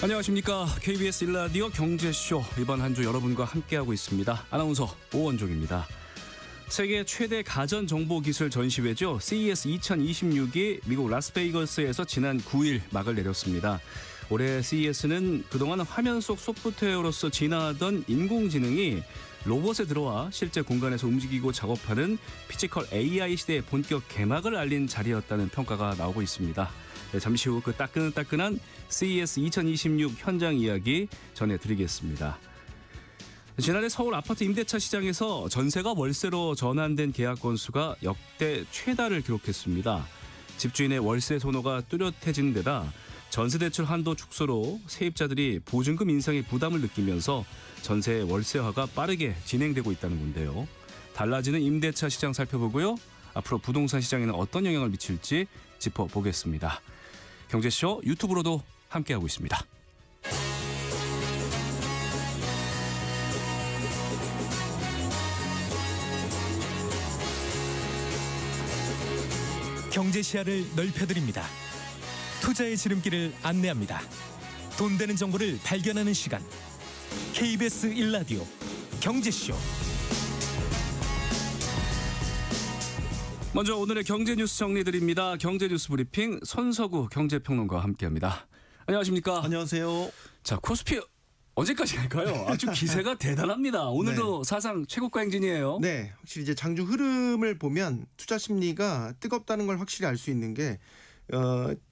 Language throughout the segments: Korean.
안녕하십니까. KBS 1라디오 경제쇼 이번 한 주 여러분과 함께하고 있습니다. 아나운서 오원종입니다. 세계 최대 가전정보기술 전시회죠. CES 2026이 미국 라스베이거스에서 지난 9일 막을 내렸습니다. 올해 CES는 그동안 화면 속 소프트웨어로서 진화하던 인공지능이 로봇에 들어와 실제 공간에서 움직이고 작업하는 피지컬 AI 시대의 본격 개막을 알린 자리였다는 평가가 나오고 있습니다. 네, 잠시 후 그 따끈따끈한 CES 2026 현장 이야기 전해드리겠습니다. 지난해 서울 아파트 임대차 시장에서 전세가 월세로 전환된 계약 건수가 역대 최다를 기록했습니다. 집주인의 월세 선호가 뚜렷해진 데다 전세대출 한도 축소로 세입자들이 보증금 인상의 부담을 느끼면서 전세 월세화가 빠르게 진행되고 있다는 건데요. 달라지는 임대차 시장 살펴보고요. 앞으로 부동산 시장에는 어떤 영향을 미칠지 짚어보겠습니다. 경제쇼 유튜브로도 함께하고 있습니다. 경제 시야를 넓혀드립니다. 투자의 지름길을 안내합니다. 돈 되는 정보를 발견하는 시간. KBS 1라디오 경제쇼. 먼저 오늘의 경제 뉴스 정리드립니다. 경제 뉴스 브리핑 손석우 경제평론가와 함께합니다. 안녕하십니까? 안녕하세요. 자, 코스피 언제까지 갈까요? 아주 기세가 대단합니다. 오늘도 네. 사상 최고가 행진이에요. 네, 확실히 이제 장중 흐름을 보면 투자 심리가 뜨겁다는 걸 확실히 알 수 있는 게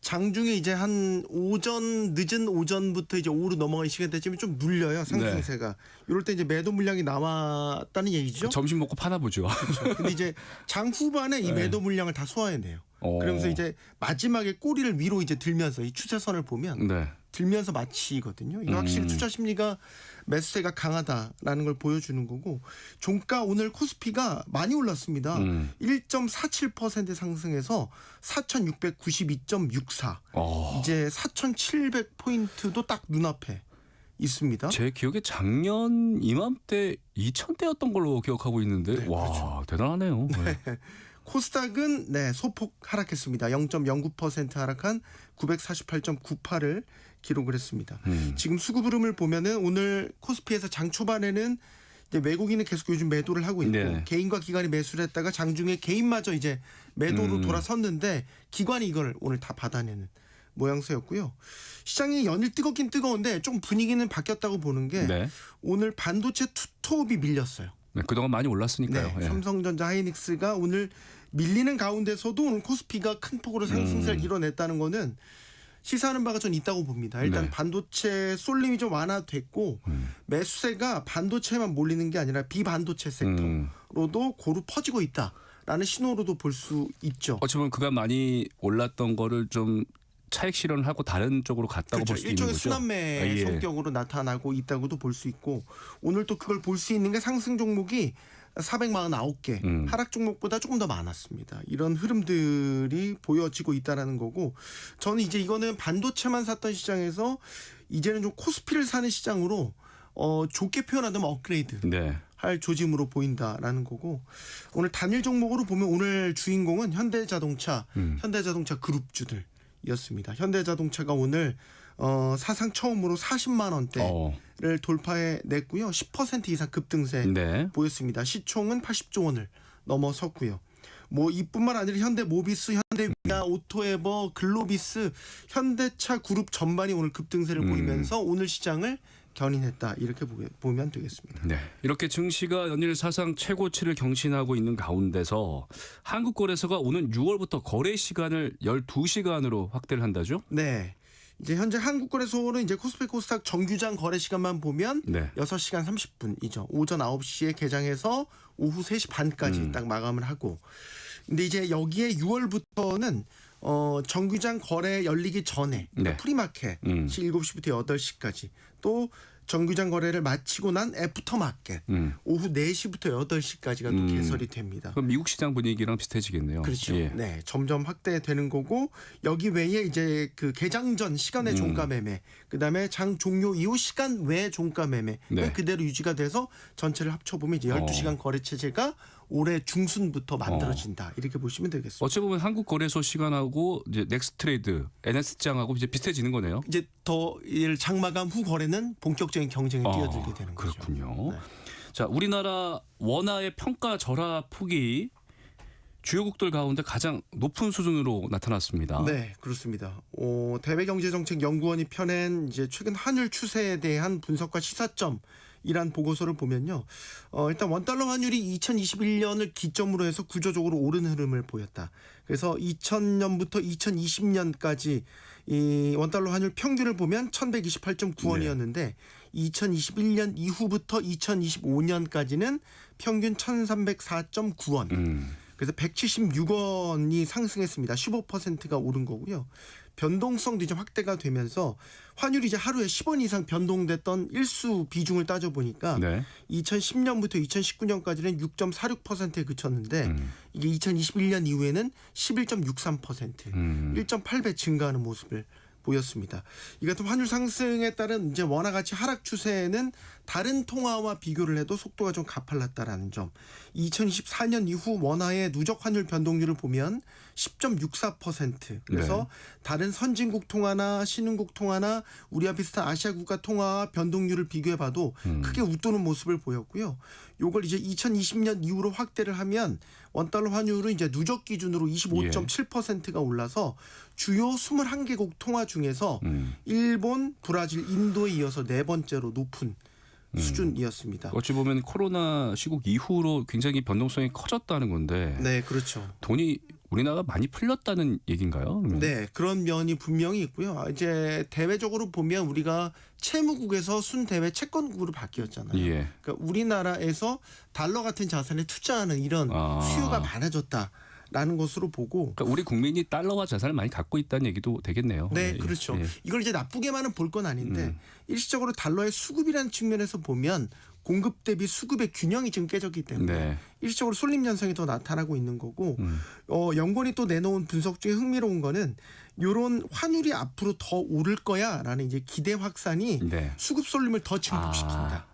장중에 이제 한 오전 늦은 오전부터 이제 오후로 넘어가는 시간대쯤에 좀 눌려요, 상승세가. 이럴 때 이제 매도 물량이 나왔다는 얘기죠. 점심 먹고 파나 보죠. 그렇죠. 근데 이제 장 후반에 이 매도 물량을 다 소화해내요. 그러면서 이제 마지막에 꼬리를 위로 이제 들면서 이 추세선을 보면 네. 들면서 마치거든요. 이거 확실히 투자 심리가 매수세가 강하다라는 걸 보여주는 거고, 종가 오늘 코스피가 많이 올랐습니다. 1.47% 상승해서 4,692.64. 이제 4,700포인트도 딱 눈앞에 있습니다. 제 기억에 작년 이맘때 2,000대였던 걸로 기억하고 있는데 네, 와 그렇죠. 대단하네요. 네. 코스닥은 소폭 하락했습니다. 0.09% 하락한 948.98을 기록을 했습니다. 지금 수급 흐름을 보면은 오늘 코스피에서 장 초반에는 이제 외국인은 계속 요즘 매도를 하고 있고, 네. 개인과 기관이 매수를 했다가 장중에 개인마저 이제 매도로 돌아섰는데 기관이 이걸 오늘 다 받아내는 모양새였고요. 시장이 연일 뜨겁긴 뜨거운데 좀 분위기는 바뀌었다고 보는 게 네. 오늘 반도체 투톱이 밀렸어요. 네, 그동안 많이 올랐으니까요. 네, 예. 삼성전자, 하이닉스가 오늘 밀리는 가운데서도 오늘 코스피가 큰 폭으로 상승세를 이뤄냈다는 거는 시사하는 바가 전 있다고 봅니다. 일단 네. 반도체 쏠림이 좀 완화됐고 매수세가 반도체만 몰리는 게 아니라 비반도체 섹터로도 고루 퍼지고 있다라는 신호로도 볼 수 있죠. 어찌 보면 그간 많이 올랐던 거를 좀 차익 실현을 하고 다른 쪽으로 갔다고 그렇죠. 볼 수도 있는 일종의 거죠. 순환매 성격으로 나타나고 있다고도 볼 수 있고, 오늘 또 그걸 볼 수 있는 게 상승 종목이 449개, 하락 종목보다 조금 더 많았습니다. 이런 흐름들이 보여지고 있다는 거고, 저는 이제 이거는 반도체만 샀던 시장에서 이제는 좀 코스피를 사는 시장으로 좋게 표현하자면 업그레이드 네. 할 조짐으로 보인다라는 거고, 오늘 단일 종목으로 보면 오늘 주인공은 현대자동차, 현대자동차 그룹주들이었습니다. 현대자동차가 오늘 사상 처음으로 40만 원대를 돌파해냈고요. 10% 이상 급등세 네. 보였습니다. 시총은 80조 원을 넘어섰고요. 뭐 이뿐만 아니라 현대모비스, 현대위아, 오토에버, 글로비스, 현대차 그룹 전반이 오늘 급등세를 보이면서 오늘 시장을 견인했다, 이렇게 보면 되겠습니다. 네. 이렇게 증시가 연일 사상 최고치를 경신하고 있는 가운데서 한국거래소가 오는 6월부터 거래 시간을 12시간으로 확대를 한다죠? 네. 이제 현재 한국거래소는 이제 코스피 코스닥 정규장 거래 시간만 보면 네. 6시간 30분이죠. 오전 9시에 개장해서 오후 3시 반까지 딱 마감을 하고. 근데 이제 여기에 6월부터는 정규장 거래 열리기 전에, 그러니까 네. 프리마켓이 7시부터 8시까지, 또 정규장 거래를 마치고 난 애프터마켓 오후 4시부터 8시까지가 또 개설이 됩니다. 그럼 미국 시장 분위기랑 비슷해지겠네요. 그렇죠. 예. 네, 점점 확대되는 거고, 여기 외에 이제 그 개장 전 시간의 종가 매매, 그다음에 장 종료 이후 시간 외 종가 매매 네. 그대로 유지가 돼서 전체를 합쳐보면 이제 12시간 거래 체제가 올해 중순부터 만들어진다. 이렇게 보시면 되겠습니다. 어찌 보면 한국거래소 시간하고 이제 넥스트레이드, NS장하고 이제 비슷해지는 거네요. 이제 더 장마감 후 거래는 본격적인 경쟁에 뛰어들게 되는 거죠. 그렇군요. 네. 자, 우리나라 원화의 평가 절하 폭이 주요국들 가운데 가장 높은 수준으로 나타났습니다. 네, 그렇습니다. 대외경제정책연구원이 펴낸 이제 최근 환율 추세에 대한 분석과 시사점이란 보고서를 보면요. 일단 원달러 환율이 2021년을 기점으로 해서 구조적으로 오르는 흐름을 보였다. 그래서 2000년부터 2020년까지 이 원달러 환율 평균을 보면 1128.9원이었는데 2021년 이후부터 2025년까지는 평균 1304.9원. 그래서 176원이 상승했습니다. 15%가 오른 거고요. 변동성도 이제 확대가 되면서 환율이 이제 하루에 10원 이상 변동됐던 일수 비중을 따져보니까 네. 2010년부터 2019년까지는 6.46%에 그쳤는데 이게 2021년 이후에는 11.63%, 1.8배 증가하는 모습을 보였습니다. 이 같은 환율 상승에 따른 이제 원화 가치 하락 추세는 다른 통화와 비교를 해도 속도가 좀 가팔랐다라는 점. 2024년 이후 원화의 누적 환율 변동률을 보면 10.64%. 그래서 네. 다른 선진국 통화나 신흥국 통화나 우리와 비슷한 아시아 국가 통화와 변동률을 비교해봐도 크게 웃도는 모습을 보였고요. 요걸 이제 2020년 이후로 확대를 하면 원달러 환율은 이제 누적 기준으로 25.7%가 올라서 주요 21개국 통화 중에서 일본, 브라질, 인도에 이어서 네 번째로 높은 수준이었습니다. 어찌 보면 코로나 시국 이후로 굉장히 변동성이 커졌다는 건데 네, 그렇죠. 돈이 우리나라가 많이 풀렸다는 얘기인가요? 그러면? 네, 그런 면이 분명히 있고요. 이제 대외적으로 보면 우리가 채무국에서 순대외 채권국으로 바뀌었잖아요. 예. 그러니까 우리나라에서 달러 같은 자산에 투자하는 이런 수요가 많아졌다라는 것으로 보고. 그러니까 우리 국민이 달러와 자산을 많이 갖고 있다는 얘기도 되겠네요. 네, 예, 그렇죠. 예. 이걸 이제 나쁘게만은 볼 건 아닌데 일시적으로 달러의 수급이라는 측면에서 보면 공급 대비 수급의 균형이 지금 깨졌기 때문에 네. 일시적으로 쏠림 현상이 더 나타나고 있는 거고 연구원이 또 내놓은 분석 중에 흥미로운 거는 이런 환율이 앞으로 더 오를 거야라는 이제 기대 확산이 네. 수급 쏠림을 더 증폭시킨다.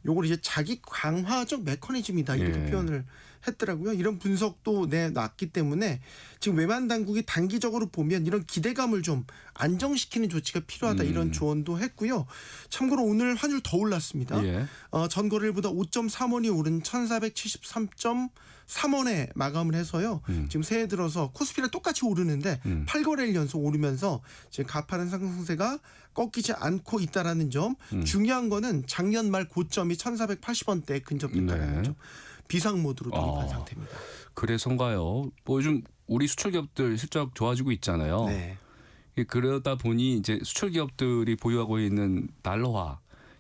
요걸 이제 자기 강화적 메커니즘이다 이렇게 예. 표현을 했더라고요. 이런 분석도 내놨기 때문에 지금 외환 당국이 단기적으로 보면 이런 기대감을 좀 안정시키는 조치가 필요하다 이런 조언도 했고요. 참고로 오늘 환율 더 올랐습니다. 예. 전 거래일보다 5.3원이 오른 1473.3원에 마감을 해서요. 지금 새해 들어서 코스피랑 똑같이 오르는데 8거래일 연속 오르면서 지금 가파른 상승세가 꺾이지 않고 있다라는 점. 중요한 거는 작년 말 고점이 1480원대에 근접했다는 네. 점. 비상 모드로 돌입한 상태입니다. 그래서인가요? 뭐 요즘 우리 수출 기업들 실적 좋아지고 있잖아요. 네. 그러다 보니 이제 수출 기업들이 보유하고 있는 달러화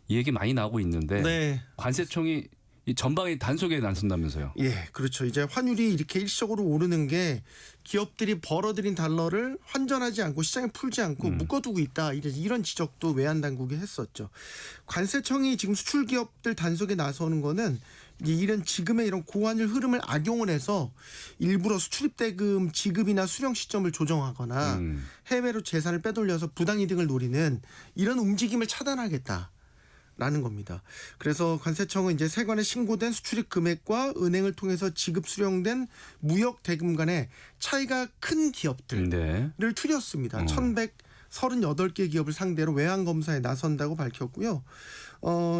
이 얘기 많이 나오고 있는데 네. 관세청이 이 전방위 단속에 나선다면서요. 예, 그렇죠. 이제 환율이 이렇게 일시적으로 오르는 게 기업들이 벌어들인 달러를 환전하지 않고 시장에 풀지 않고 묶어두고 있다. 이런 지적도 외환 당국이 했었죠. 관세청이 지금 수출 기업들 단속에 나서는 거는 이런 지금의 이런 고환율 흐름을 악용을 해서 일부러 수출입 대금 지급이나 수령 시점을 조정하거나 해외로 재산을 빼돌려서 부당이득을 노리는 이런 움직임을 차단하겠다. 라는 겁니다. 그래서 관세청은 이제 세관에 신고된 수출입 금액과 은행을 통해서 지급 수령된 무역 대금 간의 차이가 큰 기업들을 추렸습니다. 1138개 기업을 상대로 외환 검사에 나선다고 밝혔고요.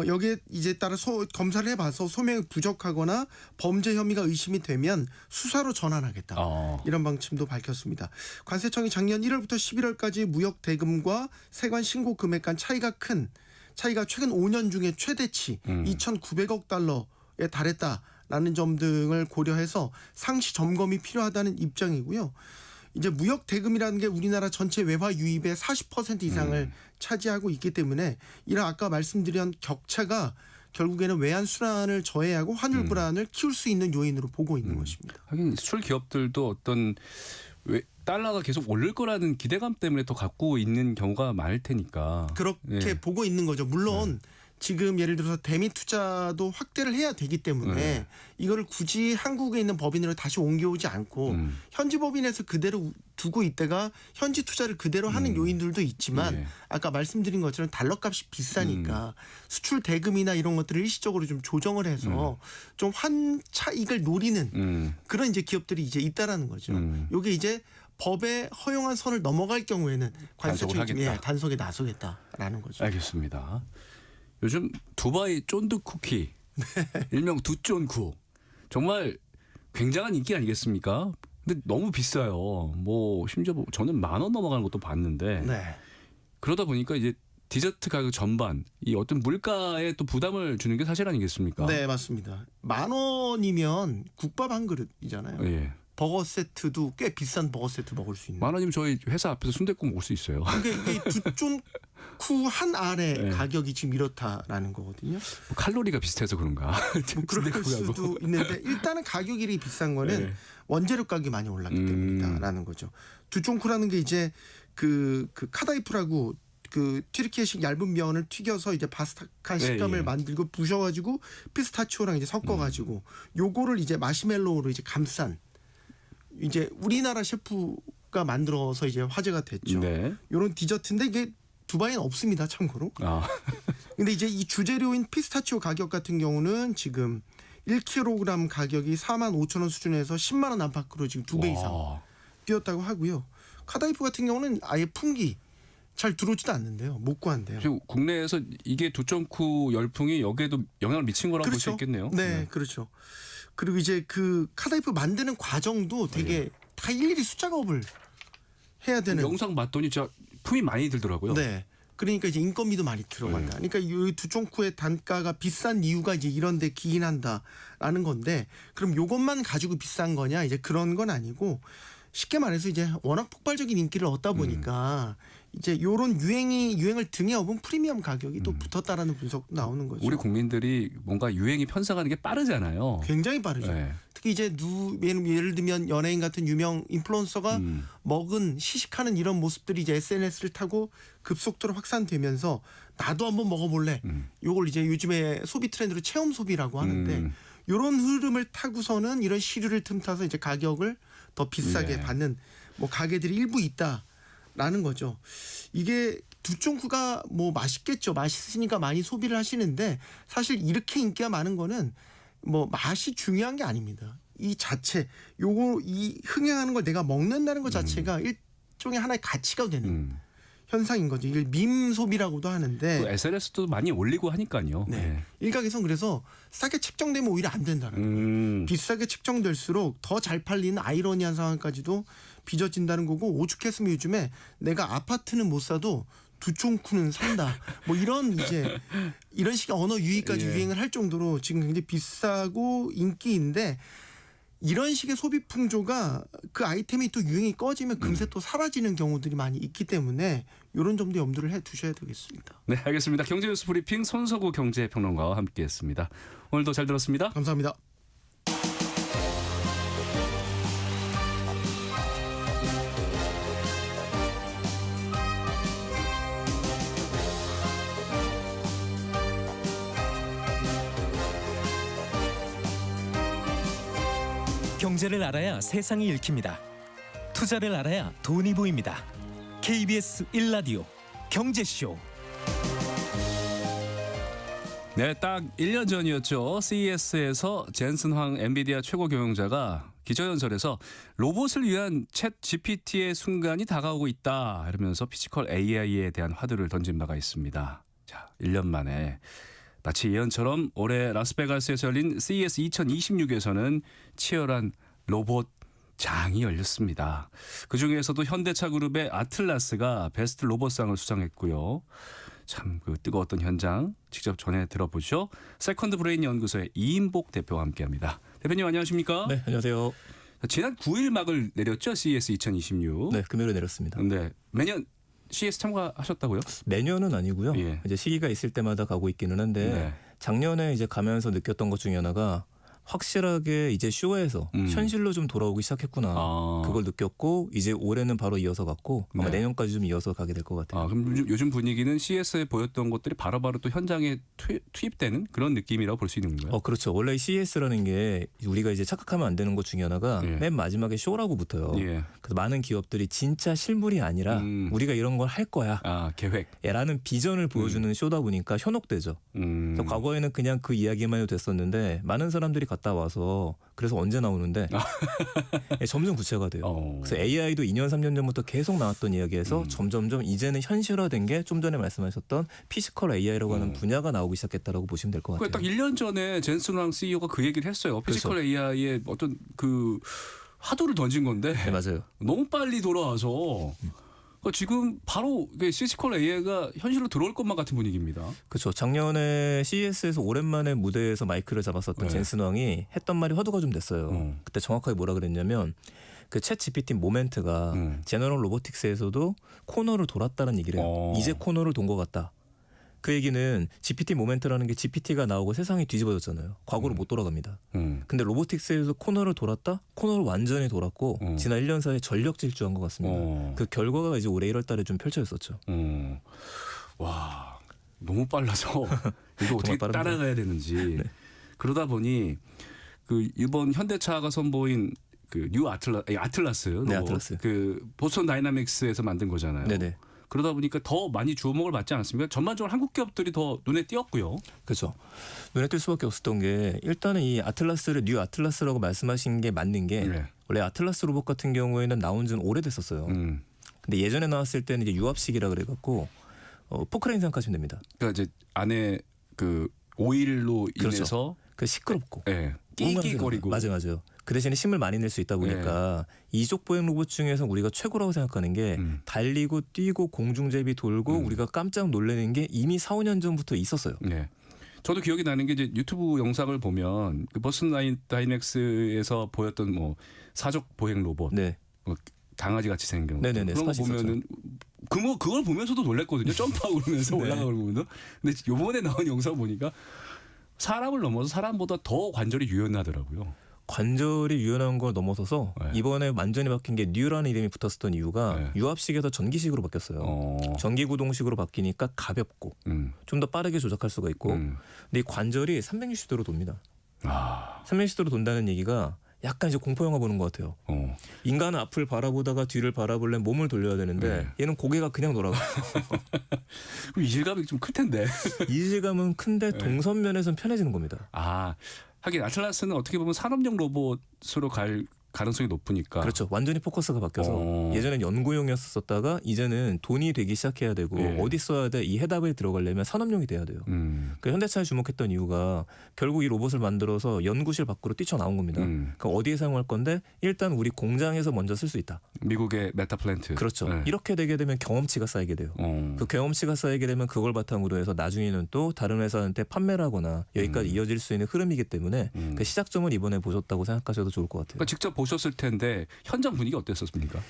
여기에 이제 따라 검사를 해봐서 소명이 부족하거나 범죄 혐의가 의심이 되면 수사로 전환하겠다. 이런 방침도 밝혔습니다. 관세청이 작년 1월부터 11월까지 무역 대금과 세관 신고 금액 간 차이가 최근 5년 중에 최대치 2,900억 달러에 달했다라는 점 등을 고려해서 상시 점검이 필요하다는 입장이고요. 이제 무역 대금이라는 게 우리나라 전체 외화 유입의 40% 이상을 차지하고 있기 때문에 이런 아까 말씀드린 격차가 결국에는 외환 순환을 저해하고 환율 불안을 키울 수 있는 요인으로 보고 있는 것입니다. 하긴 수출 기업들도 어떤 달러가 계속 오를 거라는 기대감 때문에 더 갖고 있는 경우가 많을 테니까. 그렇게 보고 있는 거죠. 물론 지금 예를 들어서 대미 투자도 확대를 해야 되기 때문에 이거를 굳이 한국에 있는 법인으로 다시 옮겨오지 않고 현지 법인에서 그대로 두고 있다가 현지 투자를 그대로 하는 요인들도 있지만 예. 아까 말씀드린 것처럼 달러값이 비싸니까 수출 대금이나 이런 것들을 일시적으로 좀 조정을 해서 좀 환차익을 노리는 그런 이제 기업들이 이제 있다라는 거죠. 요게 이제 법에 허용한 선을 넘어갈 경우에는 관세 단속을 책임에 하겠다. 단속에 나서겠다라는 거죠. 알겠습니다. 요즘 두바이 쫀득 쿠키, 일명 두쫀쿠 정말 굉장한 인기 아니겠습니까? 근데 너무 비싸요. 뭐 심지어 저는 10,000원 넘어가는 것도 봤는데 네. 그러다 보니까 이제 디저트 가격 전반 이 어떤 물가에 또 부담을 주는 게 사실 아니겠습니까? 네, 맞습니다. 10,000원이면 국밥 한 그릇이잖아요. 예. 버거 세트도 꽤 비싼 버거 세트 먹을 수 있는. 10,000원이면 저희 회사 앞에서 순댓국 먹을 수 있어요. 이게 두쫀쿠 한 알의 네. 가격이 지금 이렇다라는 거거든요. 뭐 칼로리가 비슷해서 그런가? 뭐 그럴 순댓국하고. 수도 있는데 일단은 가격이 비싼 거는 네. 원재료 가격이 많이 올랐기 때문이다라는 거죠. 두쫀쿠라는 게 이제 그 카다이프라고 그 튀르키예식 얇은 면을 튀겨서 이제 바스타한 식감을 예. 만들고 부셔가지고 피스타치오랑 이제 섞어가지고 요거를 이제 마시멜로우로 이제 감싼 이제 우리나라 셰프가 만들어서 이제 화제가 됐죠. 네. 요런 디저트인데 이게 두바이는 없습니다. 참고로. 아. 근데 이제 이 주재료인 피스타치오 가격 같은 경우는 지금 1kg 가격이 45,000원 수준에서 10만 원 안팎으로 지금 2배 이상 와. 뛰었다고 하고요. 카다이프 같은 경우는 아예 품기 잘 들어오지도 않는데요. 못 구한대요. 그리고 국내에서 이게 두점쿠 열풍이 여기에도 영향을 미친 거라고 볼 수 그렇죠. 있겠네요. 네, 그렇죠. 그리고 이제 그 카다이프 만드는 과정도 되게 다 일일이 숫작업을 해야 되는. 영상 봤더니 진짜 품이 많이 들더라고요. 네. 그러니까 이제 인건비도 많이 들어간다. 그러니까 이 두쫑쿠의 단가가 비싼 이유가 이제 이런데 기인한다라는 건데, 그럼 요것만 가지고 비싼 거냐? 이제 그런 건 아니고, 쉽게 말해서 이제 워낙 폭발적인 인기를 얻다 보니까 이제 요런 유행을 등에 업은 프리미엄 가격이 또 붙었다라는 분석도 나오는 거죠. 우리 국민들이 뭔가 유행이 편성하는 게 빠르잖아요. 굉장히 빠르죠. 네. 특히 이제 예를 들면 연예인 같은 유명 인플루언서가 먹은 시식하는 이런 모습들이 이제 SNS를 타고 급속도로 확산되면서 나도 한번 먹어볼래. 요걸 이제 요즘에 소비 트렌드로 체험 소비라고 하는데 요런 흐름을 타고서는 이런 시류를 틈타서 이제 가격을 더 비싸게 네. 받는 뭐 가게들이 일부 있다라는 거죠. 이게 두쫑쿠가 뭐 맛있겠죠. 맛있으니까 많이 소비를 하시는데 사실 이렇게 인기가 많은 거는 뭐 맛이 중요한 게 아닙니다. 이 자체 이 흥행하는 걸 내가 먹는다는 것 자체가 일종의 하나의 가치가 되는 현상인 거죠. 이걸 밈 소비라고도 하는데 SNS도 많이 올리고 하니까요. 네. 일각에선 그래서 싸게 책정되면 오히려 안 된다는 비싸게 책정될수록 더 잘 팔리는 아이러니한 상황까지도 빚어진다는 거고, 오죽했으면 요즘에 내가 아파트는 못 사도 두쫑쿠는 산다. 뭐 이런 식의 언어 유희까지 예. 유행을 할 정도로 지금 굉장히 비싸고 인기인데, 이런 식의 소비 풍조가 그 아이템이 또 유행이 꺼지면 금세 또 사라지는 경우들이 많이 있기 때문에 이런 점도 염두를 해 두셔야 되겠습니다. 네, 알겠습니다. 경제뉴스 브리핑 손석우 경제평론가와 함께했습니다. 오늘도 잘 들었습니다. 감사합니다. 경제를 알아야 세상이 읽힙니다. 투자를 알아야 돈이 보입니다. KBS 1라디오 경제쇼. 네, 딱 1년 전이었죠. CES에서 젠슨 황 엔비디아 최고 경영자가 기자연설에서 로봇을 위한 챗 GPT의 순간이 다가오고 있다 이러면서 피지컬 AI에 대한 화두를 던진 바가 있습니다. 자, 1년 만에 마치 예언처럼 올해 라스베가스에서 열린 CES 2026에서는 치열한 로봇 장이 열렸습니다. 그중에서도 현대차 그룹의 아틀라스가 베스트 로봇상을 수상했고요. 참 그 뜨거웠던 현장 직접 전해 들어보죠. 세컨드 브레인 연구소의 이인복 대표와 함께합니다. 대표님 안녕하십니까? 네, 안녕하세요. 지난 9일 막을 내렸죠. CES 2026. 네, 금요일에 내렸습니다. 네, 매년 CES 참가하셨다고요? 매년은 아니고요. 예. 이제 시기가 있을 때마다 가고 있기는 한데 네. 작년에 이제 가면서 느꼈던 것 중에 하나가 확실하게 이제 쇼에서 현실로 좀 돌아오기 시작했구나. 아. 그걸 느꼈고 이제 올해는 바로 이어서 갔고 아마 네. 내년까지 좀 이어서 가게 될 것 같아요. 아, 그럼 요즘 분위기는 CES에 보였던 것들이 바로바로 또 현장에 투입되는 그런 느낌이라고 볼 수 있는 건가요? 그렇죠. 원래 CES라는 게 우리가 이제 착각하면 안 되는 것 중에 하나가 예. 맨 마지막에 쇼라고 붙어요. 예. 그래서 많은 기업들이 진짜 실물이 아니라 우리가 이런 걸 할 거야. 아, 계획. 라는 비전을 보여주는 쇼다 보니까 현혹되죠. 그래서 과거에는 그냥 그 이야기만 해도 됐었는데 많은 사람들이 갔다 와서 그래서 언제 나오는데 점점 구체화가 돼요. 그래서 AI도 2년 3년 전부터 계속 나왔던 이야기에서 점점점 이제는 현실화된 게 좀 전에 말씀하셨던 피지컬 AI라고 하는 분야가 나오기 시작했다라고 보시면 될 것 같아요. 딱 1년 전에 젠슨 왕 CEO가 그 얘기를 했어요. 피지컬 그렇죠. AI의 어떤 그 화두를 던진 건데 네, 맞아요. 너무 빨리 돌아와서 그러니까 지금 바로 피지컬 AI가 현실로 들어올 것만 같은 분위기입니다. 그렇죠. 작년에 CES에서 오랜만에 무대에서 마이크를 잡았었던 네. 젠슨 왕이 했던 말이 화두가 좀 됐어요. 그때 정확하게 뭐라 그랬냐면 그 챗 GPT 모멘트가 제너럴 로보틱스에서도 코너를 돌았다는 얘기를 해요. 이제 코너를 돈 것 같다. 그 얘기는 GPT 모멘트라는 게 GPT가 나오고 세상이 뒤집어졌잖아요. 과거로 못 돌아갑니다. 근데 로보틱스에서 코너를 돌았다? 코너를 완전히 돌았고 지난 1년 사이에 전력 질주한 것 같습니다. 그 결과가 이제 올해 1월 달에 좀 펼쳐졌었죠. 와, 너무 빨라서 이거 어떻게 빠릅니다. 따라가야 되는지 그러다 보니 그 이번 현대차가 선보인 그 뉴 아틀라스, 네, 아틀라스. 그 보스턴 다이나믹스에서 만든 거잖아요. 네네. 그러다 보니까 더 많이 주목을 받지 않았습니까? 전반적으로 한국 기업들이 더 눈에 띄었고요. 그렇죠. 눈에 띌 수밖에 없었던 게 일단은 이 아틀라스를 뉴 아틀라스라고 말씀하신 게 맞는 게 네. 원래 아틀라스 로봇 같은 경우에는 나온 지는 오래됐었어요. 근데 예전에 나왔을 때는 이제 유압식이라 그래갖고 포크레인 생각하시면 됩니다. 그러니까 이제 안에 그 오일로 그렇죠. 인해서 그 시끄럽고 끼끼거리고 맞아요. 그 대신에 힘을 많이 낼 수 있다 보니까 이족 보행 로봇 중에서 우리가 최고라고 생각하는 게 달리고 뛰고 공중제비 돌고 우리가 깜짝 놀라는 게 이미 4, 5년 전부터 있었어요. 네. 저도 기억이 나는 게 이제 유튜브 영상을 보면 그 버슨 다이넥스에서 보였던 뭐 사족 보행 로봇, 네. 뭐 강아지 같이 생긴 네네네, 그런 거 스팟이 보면은 그걸 보면서도 놀랐거든요. 점프하고 그러면서 네. 올라가고 그러면서. 근데 요번에 나온 영상 보니까 사람을 넘어서 사람보다 더 관절이 유연하더라고요. 관절이 유연한 걸 넘어서서 네. 이번에 완전히 바뀐 게 뉴라는 이름이 붙었었던 이유가 네. 유압식에서 전기식으로 바뀌었어요. 전기 구동식으로 바뀌니까 가볍고 좀 더 빠르게 조작할 수가 있고 근데 이 관절이 360도로 돕니다. 360도로 돈다는 얘기가 약간 이제 공포 영화 보는 것 같아요. 인간은 앞을 바라보다가 뒤를 바라보려면 몸을 돌려야 되는데 얘는 고개가 그냥 돌아가. 그럼 이질감이 좀 클 텐데. 이질감은 큰데 동선면에서는 편해지는 겁니다. 아, 하긴 아틀라스는 어떻게 보면 산업용 로봇으로 갈 가능성이 높으니까. 그렇죠. 완전히 포커스가 바뀌어서 예전엔 연구용이었었다가 이제는 돈이 되기 시작해야 되고 어디 써야 돼? 이 해답에 들어가려면 산업용이 돼야 돼요. 그 현대차에 주목했던 이유가 결국 이 로봇을 만들어서 연구실 밖으로 뛰쳐나온 겁니다. 그러니까 어디에 사용할 건데 일단 우리 공장에서 먼저 쓸 수 있다. 미국의 메타 플랜트. 그렇죠. 네. 이렇게 되게 되면 경험치가 쌓이게 돼요. 그 경험치가 쌓이게 되면 그걸 바탕으로 해서 나중에는 또 다른 회사한테 판매를 하거나 여기까지 이어질 수 있는 흐름이기 때문에 그 시작점을 이번에 보셨다고 생각하셔도 좋을 것 같아요. 그러니까 직접 보셨을 텐데 현장 분위기 어땠었습니까?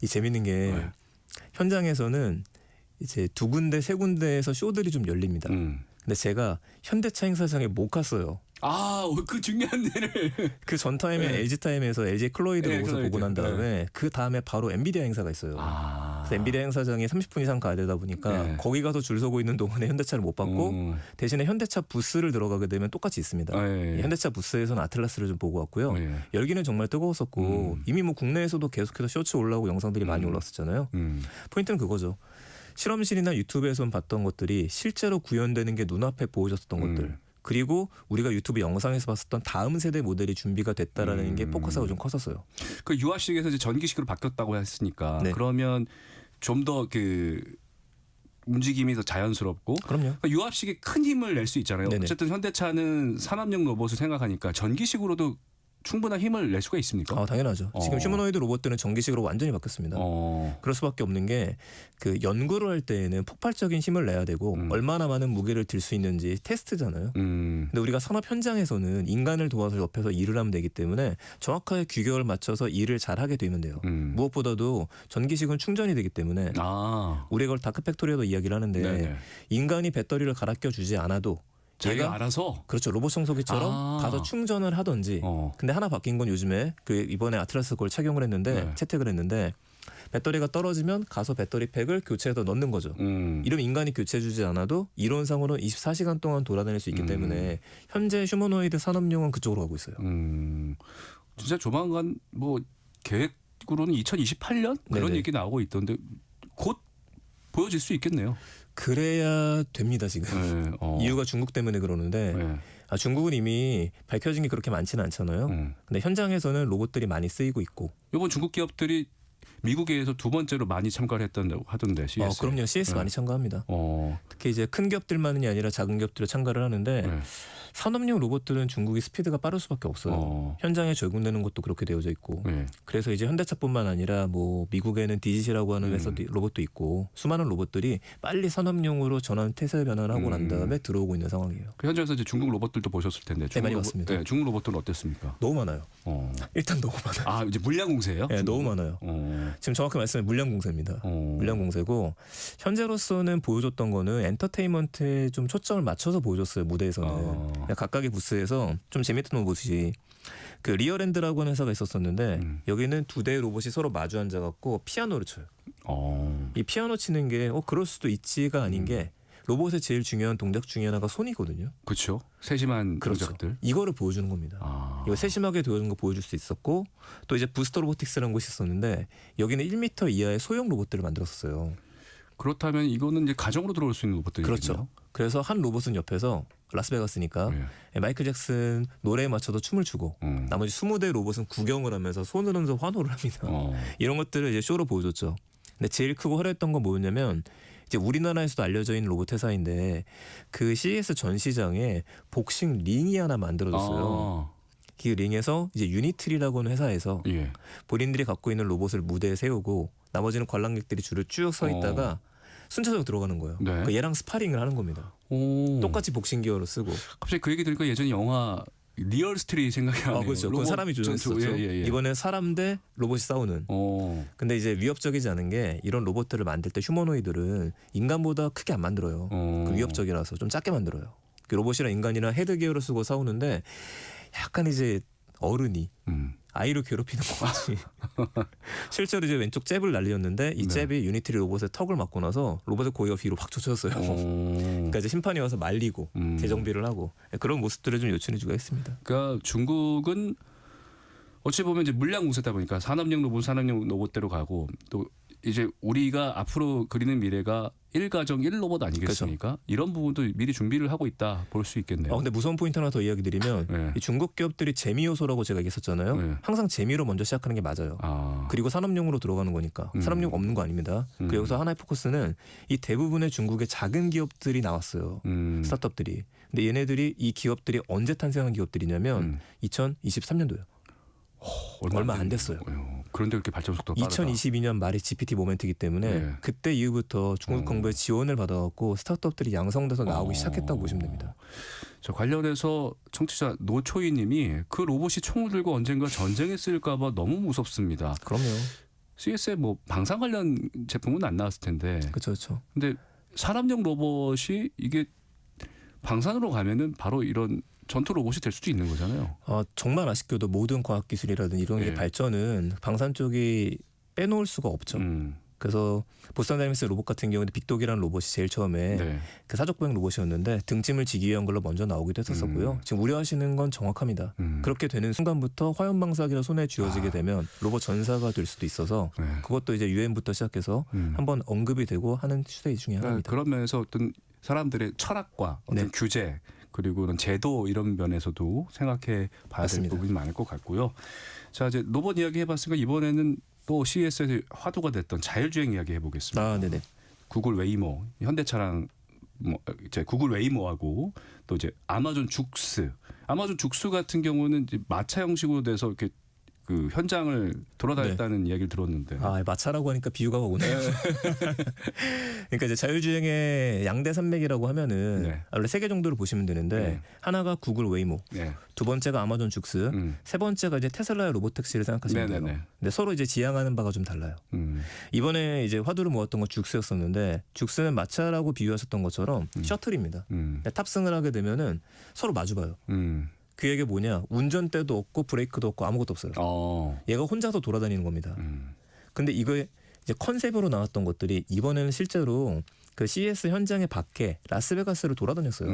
이 재밌는 게 현장에서는 이제 두 군데 세 군데에서 쇼들이 좀 열립니다. 근데 제가 현대차 행사장에 못 갔어요. 아, 그 중요한 데를. 그 전 타임에 LG 타임에서 LG 클로이드 네, 로봇을 클로이드. 보고 난 다음에 그 다음에 바로 엔비디아 행사가 있어요. 그래서 엔비디아 행사장에 30분 이상 가야 되다 보니까 네. 거기 가서 줄 서고 있는 동안에 현대차를 못 봤고 대신에 현대차 부스를 들어가게 되면 똑같이 있습니다. 예. 현대차 부스에서는 아틀라스를 좀 보고 왔고요. 열기는 정말 뜨거웠었고 이미 뭐 국내에서도 계속해서 쇼츠 올라오고 영상들이 많이 올랐었잖아요. 포인트는 그거죠. 실험실이나 유튜브에서 봤던 것들이 실제로 구현되는 게 눈앞에 보여졌었던 것들. 그리고 우리가 유튜브 영상에서 봤었던 다음 세대 모델이 준비가 됐다라는 게 포커스가 좀 컸었어요. 그 유압식에서 이제 전기식으로 바뀌었다고 했으니까 네. 그러면 좀 더 그 움직임이 더 자연스럽고 그럼요. 그러니까 유압식이 큰 힘을 낼 수 있잖아요. 네네. 어쨌든 현대차는 산업용 로봇을 생각하니까 전기식으로도 충분한 힘을 낼 수가 있습니까? 당연하죠. 지금 휴머노이드 로봇들은 전기식으로 완전히 바뀌었습니다. 그럴 수밖에 없는 게 그 연구를 할 때에는 폭발적인 힘을 내야 되고 얼마나 많은 무게를 들 수 있는지 테스트잖아요. 근데 우리가 산업 현장에서는 인간을 도와서 옆에서 일을 하면 되기 때문에 정확하게 규격을 맞춰서 일을 잘 하게 되면 돼요. 무엇보다도 전기식은 충전이 되기 때문에 우리가 그걸 다크팩토리에도 이야기를 하는데 네네. 인간이 배터리를 갈아 껴주지 않아도 자기가 얘가 알아서 그렇죠. 로봇 청소기처럼 아. 가서 충전을 하든지. 근데 하나 바뀐 건 요즘에 그 이번에 아틀라스 그걸 착용을 했는데 네. 채택을 했는데 배터리가 떨어지면 가서 배터리 팩을 교체해서 넣는 거죠. 이러면 인간이 교체해주지 않아도 이론상으로는 24시간 동안 돌아다닐 수 있기 때문에 현재 휴머노이드 산업용은 그쪽으로 가고 있어요. 진짜 조만간 뭐 계획으로는 2028년 그런 네네. 얘기 나오고 있던데 곧 보여질 수 있겠네요. 그래야 됩니다 지금. 네, 이유가 중국 때문에 그러는데 네. 중국은 이미 밝혀진 게 그렇게 많지는 않잖아요. 근데 현장에서는 로봇들이 많이 쓰이고 있고. 이번 중국 기업들이 미국에서 두 번째로 많이 참가를 했다고 하던데 CS. 그럼요. CS 많이 참가합니다. 특히 이제 큰 기업들만이 아니라 작은 기업들도 참가를 하는데 네. 산업용 로봇들은 중국이 스피드가 빠를 수밖에 없어요. 현장에 적용되는 것도 그렇게 되어져 있고. 네. 그래서 이제 현대차뿐만 아니라 뭐 미국에는 디짓이라고 하는 회사 로봇도 있고 수많은 로봇들이 빨리 산업용으로 태세 변환을 하고 난 다음에 들어오고 있는 상황이에요. 그 현장에서 이제 중국 로봇들도 보셨을 텐데 중국 많이 봤습니다. 네, 중국 로봇들은 어땠습니까? 너무 많아요. 일단 너무 많아요. 이제 물량 공세예요? 네, 너무 많아요. 지금 정확히 말씀하면 물량 공세입니다. 물량 공세고 현재로서는 보여줬던 거는 엔터테인먼트에 좀 초점을 맞춰서 보여줬어요. 무대에서는 그냥 각각의 부스에서 좀 재밌던 로봇이 그 리어랜드라고 하는 회사가 있었었는데 여기는 두 대의 로봇이 서로 마주 앉아갖고 피아노를 쳐요. 이 피아노 치는 게 그럴 수도 있지가 아닌 게 로봇의 제일 중요한 동작 중에 하나가 손이거든요. 그렇죠. 세심한 그렇죠. 동작들. 이거를 보여주는 겁니다. 이거 세심하게 보여주는 거 보여줄 수 있었고 또 이제 부스터 로보틱스라는 곳이 있었는데 여기는 1m 이하의 소형 로봇들을 만들었어요. 그렇다면 이거는 이제 가정으로 들어올 수 있는 로봇들이거든요. 그렇죠. 그래서 한 로봇은 옆에서 라스베가스니까 마이클 잭슨 노래에 맞춰서 춤을 추고 나머지 20대 로봇은 구경을 하면서 손을 흔들어 환호를 합니다. 이런 것들을 이제 쇼로 보여줬죠. 근데 제일 크고 화려했던 건 뭐였냐면 이제 우리나라에서도 알려져 있는 로봇 회사인데 그 CES 전시장에 복싱 링이 하나 만들어졌어요. 그 링에서 이제 유니트리라고 하는 회사에서 본인들이 갖고 있는 로봇을 무대에 세우고 나머지는 관람객들이 줄을 쭉 서 있다가 순차적으로 들어가는 거예요. 네. 그 얘랑 스파링을 하는 겁니다. 똑같이 복싱 기어로 쓰고. 갑자기 그 얘기 들으니까 예전에 영화 리얼 스트리 생각이 나네요. 그렇죠. 그건 사람이 조종했었죠. 이번엔 사람 대 로봇이 싸우는. 근데 이제 위협적이지 않은 게 이런 로봇들을 만들 때 휴머노이드를 인간보다 크게 안 만들어요. 그 위협적이라서 좀 작게 만들어요. 그 로봇이랑 인간이랑 헤드 기어를 쓰고 싸우는데 약간 이제 어른이 아이를 괴롭히는 것 같이 실제로 이제 왼쪽 잽을 날렸는데 이 잽이 유니트리 로봇의 턱을 맞고 나서 로봇의 고기가 위로 확 솟았어요. 그러니까 이제 심판이 와서 말리고 재정비를 하고 그런 모습들을 좀 요청해주고 했습니다. 그러니까 중국은 어찌 보면 이제 물량 공세다 보니까 산업용 로봇대로 가고 또 이제 우리가 앞으로 그리는 미래가 1가정 1로봇 아니겠습니까? 그렇죠. 이런 부분도 미리 준비를 하고 있다 볼 수 있겠네요. 근데 무서운 포인트 하나 더 이야기 드리면 이 중국 기업들이 재미 요소라고 제가 얘기했었잖아요. 항상 재미로 먼저 시작하는 게 맞아요. 그리고 산업용으로 들어가는 거니까. 산업용 없는 거 아닙니다. 그 여기서 하나의 포커스는 이 대부분의 중국의 작은 기업들이 나왔어요. 스타트업들이. 근데 얘네들이 이 기업들이 언제 탄생한 기업들이냐면 2023년도예요. 얼마 안 됐어요. 그런데 그렇게 발전 속도가 빠르다. 2022년 말이 GPT 모멘트이기 때문에 그때 이후부터 중국 정부의 지원을 받아갖고 스타트업들이 양성돼서 나오기 시작했다고 보시면 됩니다. 저 관련해서 청취자 노초희 님이 그 로봇이 총을 들고 언젠가 전쟁에 쓰일까 봐 너무 무섭습니다. 그럼요. CS에 뭐 방산 관련 제품은 안 나왔을 텐데. 그렇죠. 근데 산업용 로봇이 이게 방산으로 가면은 바로 이런 전투 로봇이 될 수도 있는 거잖아요. 정말 아쉽게도 모든 과학 기술이라든 이런 게 발전은 방산 쪽이 빼놓을 수가 없죠. 그래서 보스턴 다이내믹스 로봇 같은 경우는 빅독이라는 로봇이 제일 처음에 그 사족보행 로봇이었는데 등짐을 지기 위한 걸로 먼저 나오기도 했었고요. 지금 우려하시는 건 정확합니다. 그렇게 되는 순간부터 화염방사기가 손에 쥐어지게 되면 로봇 전사가 될 수도 있어서 그것도 이제 유엔부터 시작해서 한번 언급이 되고 하는 추세 중에 하나입니다. 그런 면에서 어떤 사람들의 철학과 어떤 규제 그리고 그런 제도 이런 면에서도 생각해 봐야 될 부분이 많을 것 같고요. 자, 이제 로봇 이야기 해봤으니까 이번에는 또 CES에서 화두가 됐던 자율주행 이야기 해보겠습니다. 네네. 구글 웨이모, 현대차랑 이제 구글 웨이모하고 또 이제 아마존 죽스 같은 경우는 이제 마차 형식으로 돼서 이렇게 그 현장을 돌아다녔다는 이야기를 들었는데. 아, 마차라고 하니까 비유가 오네요. 그러니까 이제 자율주행의 양대 산맥이라고 하면은 네. 원래 3개 정도를 보시면 되는데 네. 하나가 구글 웨이모, 네. 두 번째가 아마존 죽스, 세 번째가 이제 테슬라의 로보택시를 생각하시면 네네네. 돼요. 근데 서로 이제 지향하는 바가 좀 달라요. 이번에 이제 화두를 모았던 건 죽스였었는데 죽스는 마차라고 비유하셨던 것처럼 셔틀입니다. 탑승을 하게 되면은 서로 마주봐요. 그 얘기가 뭐냐? 운전대도 없고 브레이크도 없고 아무것도 없어요. 얘가 혼자서 돌아다니는 겁니다. 근데 이거에 이제 컨셉으로 나왔던 것들이 이번에는 실제로 그 CES 현장의 밖에 라스베가스를 돌아다녔어요.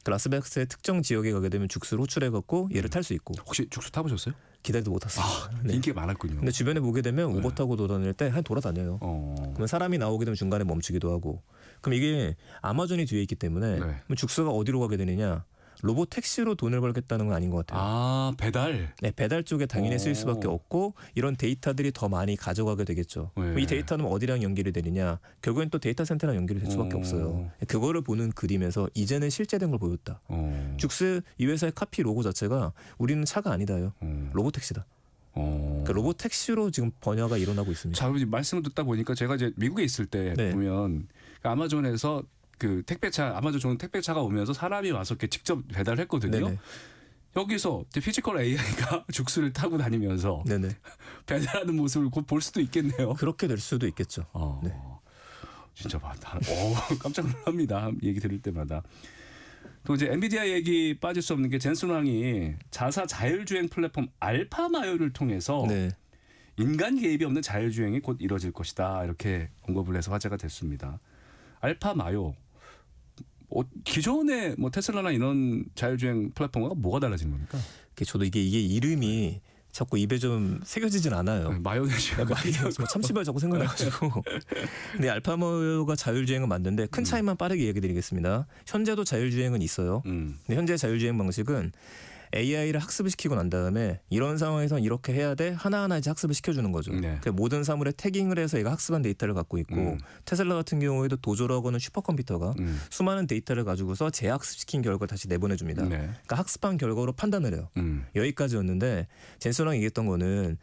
그 라스베가스의 특정 지역에 가게 되면 죽스를 호출해갖고 얘를 탈 수 있고. 혹시 죽수 타보셨어요? 기다리도 못 탔어요. 네. 인기가 많았군요. 근데 주변에 보게 되면 우버 타고 돌아다닐 때 한 돌아다녀요. 그러면 사람이 나오게 되면 중간에 멈추기도 하고. 그럼 이게 아마존이 뒤에 있기 때문에 네. 그럼 죽스가 어디로 가게 되느냐? 로봇 택시로 돈을 벌겠다는 건 아닌 것 같아요. 아, 배달. 네, 배달 쪽에 당연히 쓰일 수밖에 없고 이런 데이터들이 더 많이 가져가게 되겠죠. 네. 이 데이터는 어디랑 연결이 되느냐? 결국엔 또 데이터 센터랑 연결이 될 수밖에 없어요. 그거를 보는 그림에서 이제는 실제된 걸 보였다. 죽스 이 회사의 카피 로고 자체가 우리는 차가 아니다요. 로봇 택시다. 그러니까 로봇 택시로 지금 번화가 일어나고 있습니다. 자, 말씀을 듣다 보니까 제가 이제 미국에 있을 때 네. 보면 그 아마존에서 그 택배차 아마존 좋은 택배차가 오면서 사람이 와서 이렇게 직접 배달했거든요. 네네. 여기서 이제 피지컬 AI가 죽수를 타고 다니면서 네네. 배달하는 모습을 곧 볼 수도 있겠네요. 그렇게 될 수도 있겠죠. 네. 진짜 많다. 깜짝 놀랍니다. 얘기 들을 때마다. 또 이제 엔비디아 얘기 빠질 수 없는 게 젠슨 왕이 자사 자율주행 플랫폼 알파마요를 통해서 네. 인간 개입이 없는 자율주행이 곧 이뤄질 것이다. 이렇게 언급을 해서 화제가 됐습니다. 알파마요. 기존의 뭐 테슬라나 이런 자율주행 플랫폼과 뭐가 달라진 겁니까? 저도 이게 이름이 자꾸 입에 좀 새겨지진 않아요. 마요네즈. 참치발 자꾸 생각나가지고. 근데 알파마요가 자율주행을 만드는데 큰 차이만 빠르게 얘기드리겠습니다. 현재도 자율주행은 있어요. 근데 현재 자율주행 방식은 AI를 학습을 시키고 난 다음에 이런 상황에서는 이렇게 해야 돼 하나하나 이제 학습을 시켜주는 거죠. 네. 그러니까 모든 사물에 태깅을 해서 얘가 학습한 데이터를 갖고 있고 테슬라 같은 경우에도 도조라고 하는 슈퍼컴퓨터가 수많은 데이터를 가지고서 재학습시킨 결과를 다시 내보내줍니다. 네. 그러니까 학습한 결과로 판단을 해요. 여기까지였는데 젠슨왕이 얘기했던 거는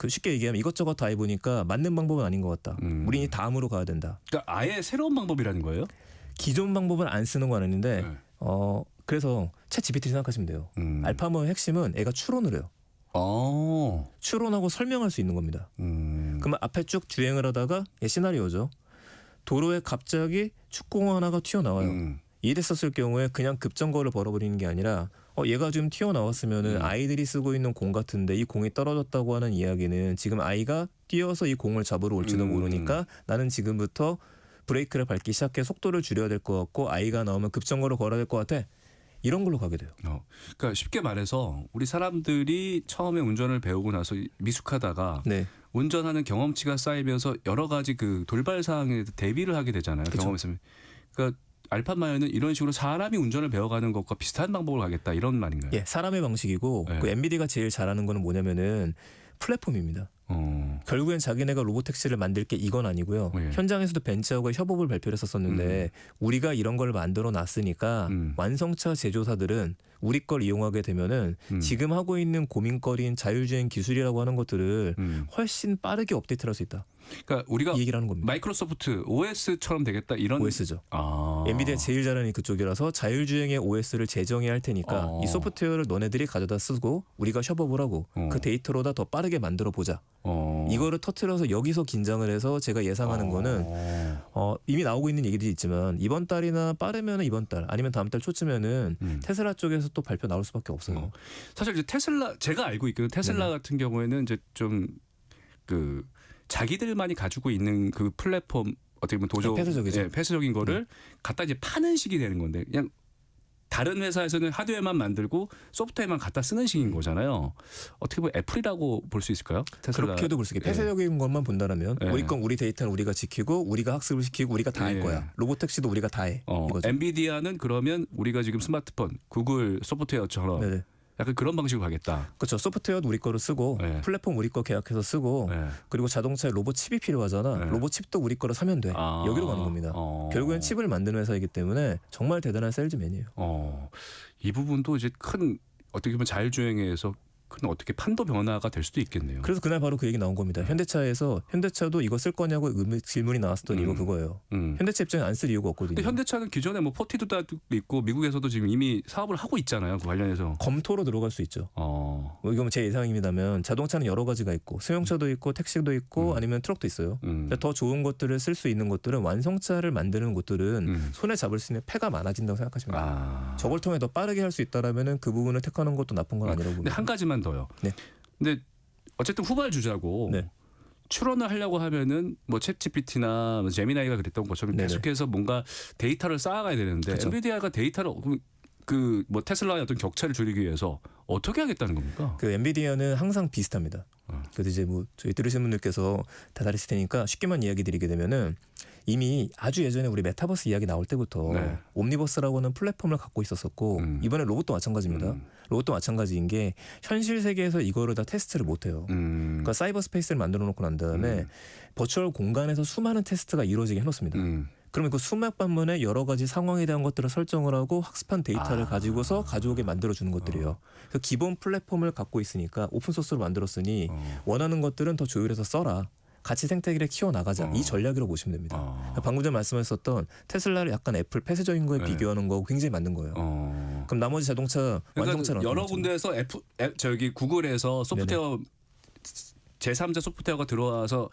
쉽게 얘기하면 이것저것 다 해보니까 맞는 방법은 아닌 것 같다. 우린 이 다음으로 가야 된다. 그러니까 아예 새로운 방법이라는 거예요? 기존 방법은 안 쓰는 건 아닌데 네. 그래서 챗 GPT 생각하시면 돼요. 알파마의 핵심은 애가 추론을 해요. 추론하고 설명할 수 있는 겁니다. 그러면 앞에 쭉 주행을 하다가 시나리오죠. 도로에 갑자기 축구공 하나가 튀어나와요. 이랬었을 경우에 그냥 급정거를 벌어버리는 게 아니라 얘가 지금 튀어나왔으면은 아이들이 쓰고 있는 공 같은데 이 공이 떨어졌다고 하는 이야기는 지금 아이가 뛰어서 이 공을 잡으러 올지도 모르니까 나는 지금부터 브레이크를 밟기 시작해 속도를 줄여야 될 것 같고 아이가 나오면 급정거를 걸어야 될 것 같아. 이런 걸로 가게 돼요. 그러니까 쉽게 말해서 우리 사람들이 처음에 운전을 배우고 나서 미숙하다가 네. 운전하는 경험치가 쌓이면서 여러 가지 그 돌발 사항에 대비를 하게 되잖아요. 그쵸. 경험했으면. 그러니까 알파마요는 이런 식으로 사람이 운전을 배워가는 것과 비슷한 방법을 가겠다 이런 말인가요? 예, 사람의 방식이고 네. 그 엔비디아가 제일 잘하는 거는 뭐냐면은 플랫폼입니다. 결국엔 자기네가 로보택시를 만들 게 이건 아니고요. 네. 현장에서도 벤츠하고 협업을 발표를 했었었는데 우리가 이런 걸 만들어 놨으니까 완성차 제조사들은 우리 걸 이용하게 되면은 지금 하고 있는 고민거리인 자율주행 기술이라고 하는 것들을 훨씬 빠르게 업데이트할 수 있다. 그러니까 우리가 이 얘기를 하는 겁니다. 마이크로소프트 OS처럼 되겠다 이런 OS죠. 엔비디아 제일 잘하는 그쪽이라서 자율주행의 OS를 제정해야 할 테니까 이 소프트웨어를 너네들이 가져다 쓰고 우리가 협업을 하고 그 데이터로다 더 빠르게 만들어 보자. 이거를 터트려서 여기서 긴장을 해서 제가 예상하는 거는 이미 나오고 있는 얘기들이 있지만 이번 달이나 빠르면 이번 달 아니면 다음 달 초쯤에는 테슬라 쪽에서 또 발표 나올 수밖에 없어요. 사실 이제 테슬라 제가 알고 있기는 테슬라 네네. 같은 경우에는 이제 좀 그 자기들만이 가지고 있는 그 플랫폼 어떻게 보면 도저 폐쇄적이죠. 예, 폐쇄적인 거를 갖다 이제 파는 식이 되는 건데 그냥 다른 회사에서는 하드웨어만 만들고 소프트웨어만 갖다 쓰는 식인 거잖아요. 어떻게 보면 애플이라고 볼 수 있을까요? 테슬라. 그렇게도 볼 수 있게 예. 폐쇄적인 것만 본다라면 예. 우리 건 우리 데이터는 우리가 지키고 우리가 학습을 시키고 우리가 다 할 예. 거야. 로보택시도 우리가 다 해. 이거죠. 엔비디아는 그러면 우리가 지금 스마트폰, 구글 소프트웨어처럼 네네. 약간 그런 방식으로 가겠다. 그렇죠. 소프트웨어도 우리 거를 쓰고 네. 플랫폼 우리 거 계약해서 쓰고 네. 그리고 자동차에 로봇 칩이 필요하잖아. 네. 로봇 칩도 우리 거를 사면 돼. 여기로 가는 겁니다. 결국엔 칩을 만드는 회사이기 때문에 정말 대단한 셀즈맨이에요. 이 부분도 이제 큰 어떻게 보면 자율주행에서 그건 어떻게 판도 변화가 될 수도 있겠네요. 그래서 그날 바로 그 얘기 나온 겁니다. 현대차에서 현대차도 이거 쓸 거냐고 질문이 나왔었던 이유가 그거예요. 현대차 입장에 안 쓸 이유가 없거든요. 근데 현대차는 기존에 뭐 포티두도 있고 미국에서도 지금 이미 사업을 하고 있잖아요. 그 관련해서. 검토로 들어갈 수 있죠. 이건 제 예상입니다만 자동차는 여러 가지가 있고 수용차도 있고 택시도 있고 아니면 트럭도 있어요. 더 좋은 것들을 쓸 수 있는 것들은 완성차를 만드는 곳들은 손에 잡을 수 있는 패가 많아진다고 생각하시면 돼요. 저걸 통해 더 빠르게 할 수 있다라면은 그 부분을 택하는 것도 나쁜 건 아니라고 근데 봅니다. 한 가지만 더요. 네. 근데 어쨌든 후발주자고 네. 출원을 하려고 하면은 뭐 챗GPT나 뭐 제미나이가 그랬던 것처럼 네네. 계속해서 뭔가 데이터를 쌓아가야 되는데 그쵸. 엔비디아가 데이터를 그 뭐 테슬라의 어떤 격차를 줄이기 위해서 어떻게 하겠다는 겁니까? 그 엔비디아는 항상 비슷합니다. 그래서 이제 뭐 저희 들으시는 분들께서 다 다르실 테니까 쉽게만 이야기 드리게 되면은 이미 아주 예전에 우리 메타버스 이야기 나올 때부터 네. 옴니버스라고는 플랫폼을 갖고 있었었고 이번에 로봇도 마찬가지입니다. 로봇도 마찬가지인 게 현실 세계에서 이거를 다 테스트를 못해요. 그러니까 사이버 스페이스를 만들어 놓고 난 다음에 버추얼 공간에서 수많은 테스트가 이루어지게 해놓습니다. 그러면 그 수백 반문에 여러 가지 상황에 대한 것들을 설정을 하고 학습한 데이터를 가지고서 가져오게 만들어주는 것들이에요. 그래서 기본 플랫폼을 갖고 있으니까 오픈소스로 만들었으니 원하는 것들은 더 조율해서 써라. 같이 생태계를 키워나가자. 이 전략이라고 보시면 됩니다. 방금 전에 말씀하셨던 테슬라를 약간 애플 폐쇄적인 거에 비교하는 거고 굉장히 맞는 거예요. 그럼 나머지 자동차 완성차는 여러 어떤 거죠? 군데에서 저기 구글에서 소프트웨어 제3자 소프트웨어가 들어와서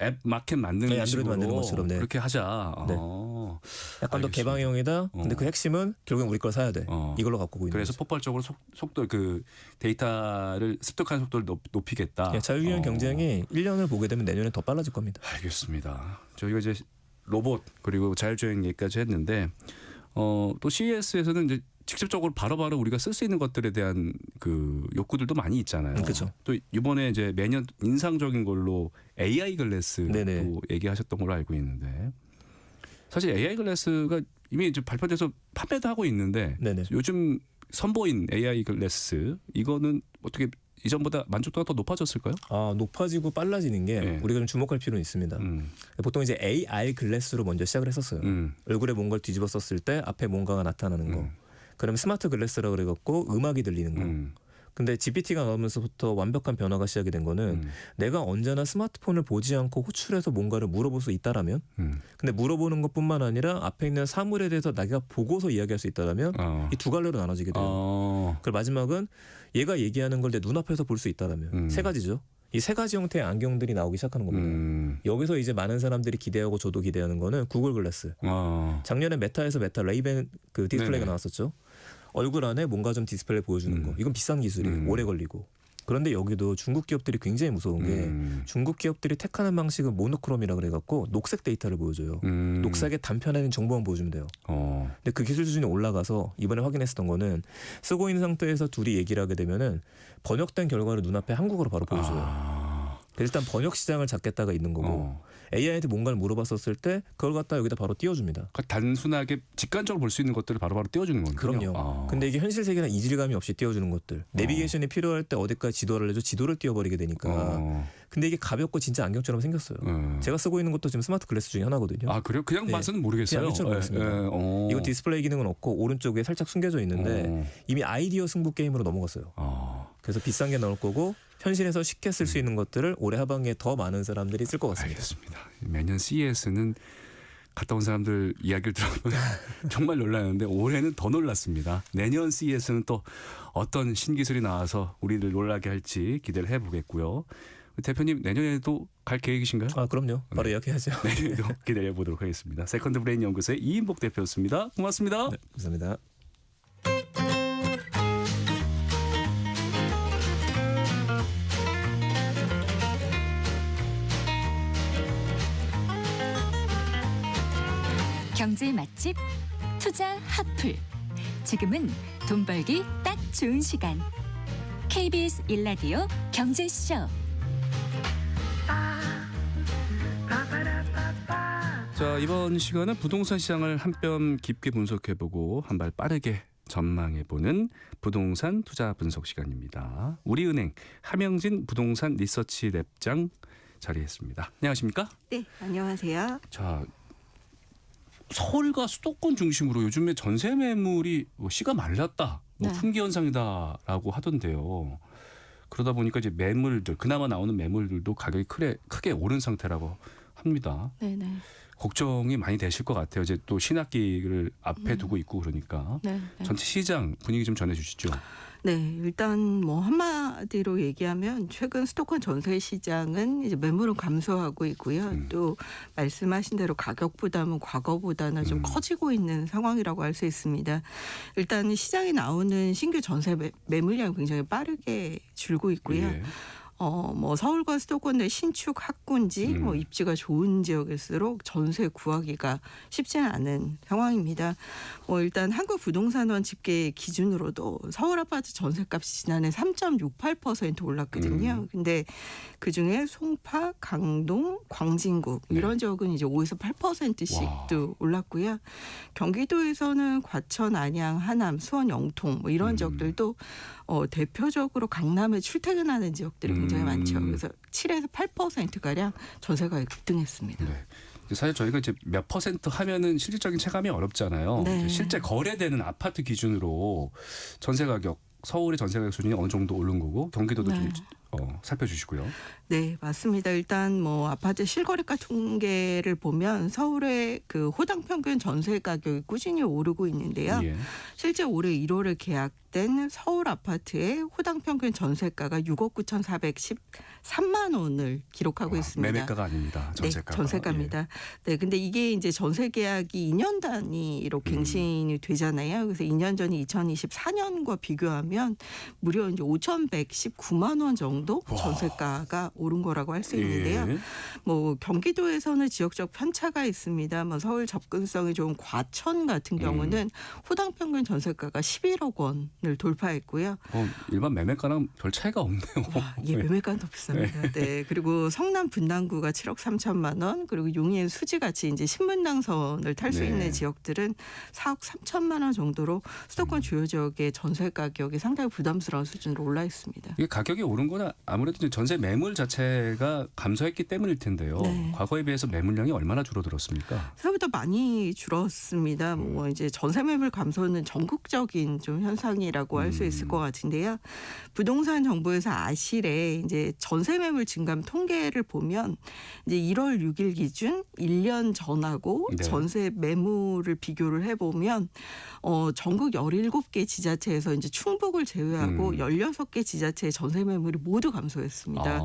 앱 마켓 만드는 네, 안드로이드 식으로 만드는 것처럼, 네. 그렇게 하자. 네. 약간 더 알겠습니다. 개방형이다. 근데 그 핵심은 결국엔 우리 걸 사야 돼. 이걸로 갖고 있는 그래서 거죠. 폭발적으로 속도 그 데이터를 습득하는 속도를 높이겠다. 예, 자유유형 경쟁이 1년을 보게 되면 내년에 더 빨라질 겁니다. 알겠습니다. 저희가 이제 로봇 그리고 자율주행 얘기까지 했는데 또 CES에서는 이제 직접적으로 바로바로 우리가 쓸 수 있는 것들에 대한 그 욕구들도 많이 있잖아요. 그렇죠. 또 이번에 이제 매년 인상적인 걸로 AI 글래스도 네네. 얘기하셨던 걸로 알고 있는데 사실 AI 글래스가 이미 이제 발표돼서 판매도 하고 있는데 네네. 요즘 선보인 AI 글래스 이거는 어떻게 이전보다 만족도가 더 높아졌을까요? 높아지고 빨라지는 게 네. 우리가 좀 주목할 필요는 있습니다. 보통 이제 AR 글래스로 먼저 시작을 했었어요. 얼굴에 뭔가를 뒤집어 썼을 때 앞에 뭔가가 나타나는 거. 그럼 스마트 글래스라고 그래갖고 음악이 들리는 거. 근데 GPT가 나오면서부터 완벽한 변화가 시작이 된 거는 내가 언제나 스마트폰을 보지 않고 호출해서 뭔가를 물어볼 수 있다라면 근데 물어보는 것뿐만 아니라 앞에 있는 사물에 대해서 내가 보고서 이야기할 수 있다라면 이 두 갈래로 나눠지게 돼요. 그리고 마지막은 얘가 얘기하는 걸 내 눈앞에서 볼 수 있다라면 세 가지죠. 이 세 가지 형태의 안경들이 나오기 시작하는 겁니다. 여기서 이제 많은 사람들이 기대하고 저도 기대하는 거는 구글 글래스. 작년에 메타에서 메타 레이벤 그 디스플레이가 네네. 나왔었죠. 얼굴 안에 뭔가 좀 디스플레이 보여주는 거. 이건 비싼 기술이에요. 오래 걸리고. 그런데 여기도 중국 기업들이 굉장히 무서운 게 중국 기업들이 택하는 방식은 모노크롬이라 그래갖고 녹색 데이터를 보여줘요. 녹색의 단편화된 정보만 보여주면 돼요. 근데 그 기술 수준이 올라가서 이번에 확인했었던 거는 쓰고 있는 상태에서 둘이 얘기를 하게 되면은 번역된 결과를 눈앞에 한국어로 바로 보여줘요. 일단 번역 시장을 잡겠다가 있는 거고 AI한테 뭔가를 물어봤었을 때 그걸 갖다 여기다 바로 띄워줍니다. 그러니까 단순하게 직관적으로 볼 수 있는 것들을 바로바로 띄워주는 거군요. 그럼요. 근데 이게 현실 세계랑 이질감이 없이 띄워주는 것들. 내비게이션이 필요할 때 어디까지 지도를 해줘 지도를 띄워버리게 되니까. 근데 이게 가볍고 진짜 안경처럼 생겼어요. 제가 쓰고 있는 것도 지금 스마트 글래스 중에 하나거든요. 그래요? 그냥 네. 봐서는 모르겠어요. 그냥 안경처럼 보였습니다. 이거 디스플레이 기능은 없고 오른쪽에 살짝 숨겨져 있는데 이미 아이디어 승부 게임으로 넘어갔어요. 그래서 비싼 게 나올 거고 현실에서 쉽게 쓸 수 있는 것들을 올해 하반기에 더 많은 사람들이 쓸 것 같습니다. 알겠습니다. 매년 CES는 갔다 온 사람들 이야기를 들어보면 정말 놀라는데 올해는 더 놀랐습니다. 내년 CES는 또 어떤 신기술이 나와서 우리를 놀라게 할지 기대를 해보겠고요. 대표님 내년에도 갈 계획이신가요? 그럼요. 바로 예약해야죠. 내년에도 기대해 보도록 하겠습니다. 세컨드 브레인 연구소의 이인복 대표였습니다. 고맙습니다. 네, 감사합니다. 경제 맛집 투자 핫플. 지금은 돈 벌기 딱 좋은 시간. KBS 1라디오 경제쇼. 자, 이번 시간은 부동산 시장을 한 뼘 깊게 분석해보고 한 발 빠르게 전망해보는 부동산 투자 분석 시간입니다. 우리은행 함영진 부동산 리서치 랩장 자리했습니다. 안녕하십니까? 네, 안녕하세요. 자, 서울과 수도권 중심으로 요즘에 전세 매물이 시가 말랐다, 네. 품귀 현상이다라고 하던데요. 그러다 보니까 이제 매물들 그나마 나오는 매물들도 가격이 크게 오른 상태라고 합니다. 네네. 걱정이 많이 되실 것 같아요. 이제 또 신학기를 앞에 두고 있고 그러니까 네. 전체 시장 분위기 좀 전해주시죠. 네, 일단 뭐 한마디로 얘기하면 최근 수도권 전세 시장은 이제 매물은 감소하고 있고요. 또 말씀하신 대로 가격 부담은 과거보다는 좀 커지고 있는 상황이라고 할 수 있습니다. 일단 시장에 나오는 신규 전세 매물량이 굉장히 빠르게 줄고 있고요. 예. 뭐 서울과 수도권 내 신축 학군지 뭐 입지가 좋은 지역일수록 전세 구하기가 쉽지는 않은 상황입니다. 뭐 일단 한국부동산원 집계 기준으로도 서울 아파트 전세값이 지난해 3.68% 올랐거든요. 근데 그중에 송파, 강동, 광진구 이런 지역은 이제 5에서 8%씩도 올랐고요. 경기도에서는 과천, 안양, 하남, 수원, 영통 뭐 이런 지역들도 대표적으로 강남에 출퇴근하는 지역들이 굉장히 많죠. 그래서 7에서 8%가량 전세가격이 급등했습니다. 네. 사실 저희가 이제 몇 퍼센트 하면은 실질적인 체감이 어렵잖아요. 네. 실제 거래되는 아파트 기준으로 전세 가격 서울의 전세 가격 수준이 어느 정도 오른 거고 경기도도 네. 좀 살펴주시고요. 네, 맞습니다. 일단 뭐 아파트 실거래가 통계를 보면 서울의 그 호당 평균 전세 가격이 꾸준히 오르고 있는데요. 예. 실제 올해 1월에 계약된 서울 아파트의 호당 평균 전세가가 6억 9,413만 원을 기록하고 있습니다. 매매가가 아닙니다. 전세가. 네, 전세가입니다. 네, 근데 이게 이제 전세 계약이 2년 단위로 갱신이 되잖아요. 그래서 2년 전이 2024년과 비교하면 무려 이제 5,119만 원 정도 전세가가 오른 거라고 할 수 있는데요. 예. 뭐 경기도에서는 지역적 편차가 있습니다. 뭐 서울 접근성이 좋은 과천 같은 경우는 호당 평균 전세가가 11억 원을 돌파했고요. 일반 매매가랑 별 차이가 없네요. 예, 매매가는 더 비쌉니다. 네. 그리고 성남 분당구가 7억 3천만 원, 그리고 용인 수지같이 이제 신분당선을 탈 수 네. 있는 지역들은 4억 3천만 원 정도로 수도권 주요 지역의 전세 가격이 상당히 부담스러운 수준으로 올라 있습니다. 이게 가격이 오른 거는 아무래도 이제 전세 매물 자체가 감소했기 때문일 텐데요. 네. 과거에 비해서 매물량이 얼마나 줄어들었습니까? 생각보다 많이 줄었습니다. 뭐 이제 전세 매물 감소는 전국적인 좀 현상이라고 할 수 있을 것 같은데요. 부동산 정보에서 아실에 이제 전세 매물 증감 통계를 보면 이제 1월 6일 기준 1년 전하고 네. 전세 매물을 비교를 해보면 전국 17개 지자체에서 이제 충북을 제외하고 16개 지자체의 전세 매물이 모두 감소했습니다.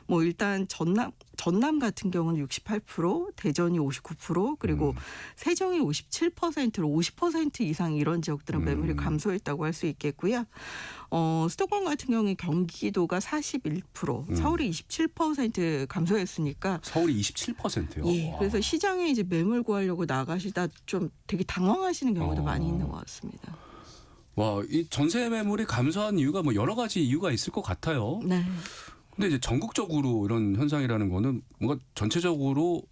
뭐 일단 전남 같은 경우는 68%, 대전이 59%, 그리고 세종이 57%로 50% 이상 이런 지역들은 매물이 감소했다고 할 수 있겠고요. 수도권 같은 경우에 경기도가 41%, 서울이 27% 감소했으니까 서울이 27%요. 예, 그래서 시장에 이제 매물 구하려고 나가시다 좀 되게 당황하시는 경우도 많이 있는 것 같습니다. 와, 이 전세 매물이 감소한 이유가 뭐 여러 가지 이유가 있을 것 같아요. 네. 근데 이제 전국적으로 이런 현상이라는 거는 뭔가 전체적으로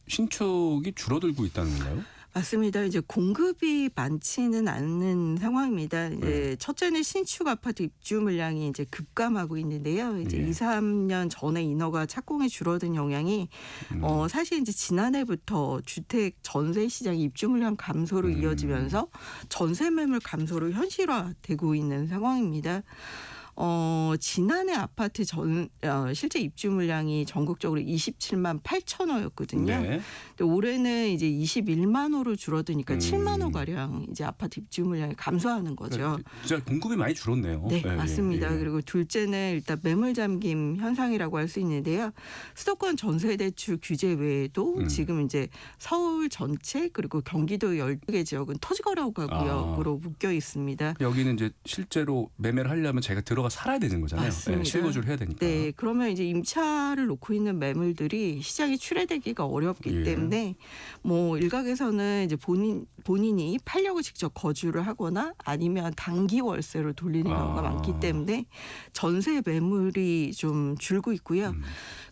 신축이 줄어들고 있다는 건가요? 맞습니다. 이제 공급이 많지는 않는 상황입니다. 이제 첫째는 신축 아파트 입주 물량이 이제 급감하고 있는데요. 이제 예. 2, 3년 전에 인허가 착공이 줄어든 영향이 사실 이제 지난해부터 주택 전세 시장 입주 물량 감소로 이어지면서 전세 매물 감소로 현실화되고 있는 상황입니다. 지난해 아파트 실제 입주 물량이 전국적으로 27만 8천 호였거든요. 네. 근데 올해는 이제 21만 호로 줄어드니까 7만 호 가량 이제 아파트 입주 물량이 감소하는 거죠. 진짜 공급이 많이 줄었네요. 네, 예, 맞습니다. 예, 예. 그리고 둘째는 일단 매물 잠김 현상이라고 할 수 있는데요. 수도권 전세 대출 규제 외에도 지금 이제 서울 전체 그리고 경기도 12개 지역은 토지거래가 구역으로 묶여 있습니다. 여기는 이제 실제로 매매를 하려면 제가 들어가 살아야 되는 거잖아요. 맞습니다. 예, 실거주를 해야 되니까. 네, 그러면 이제 임차를 놓고 있는 매물들이 시장에 출애되기가 어렵기 예. 때문에 뭐 일각에서는 이제 본인이 팔려고 직접 거주를 하거나 아니면 단기 월세로 돌리는 경우가 많기 때문에 전세 매물이 좀 줄고 있고요.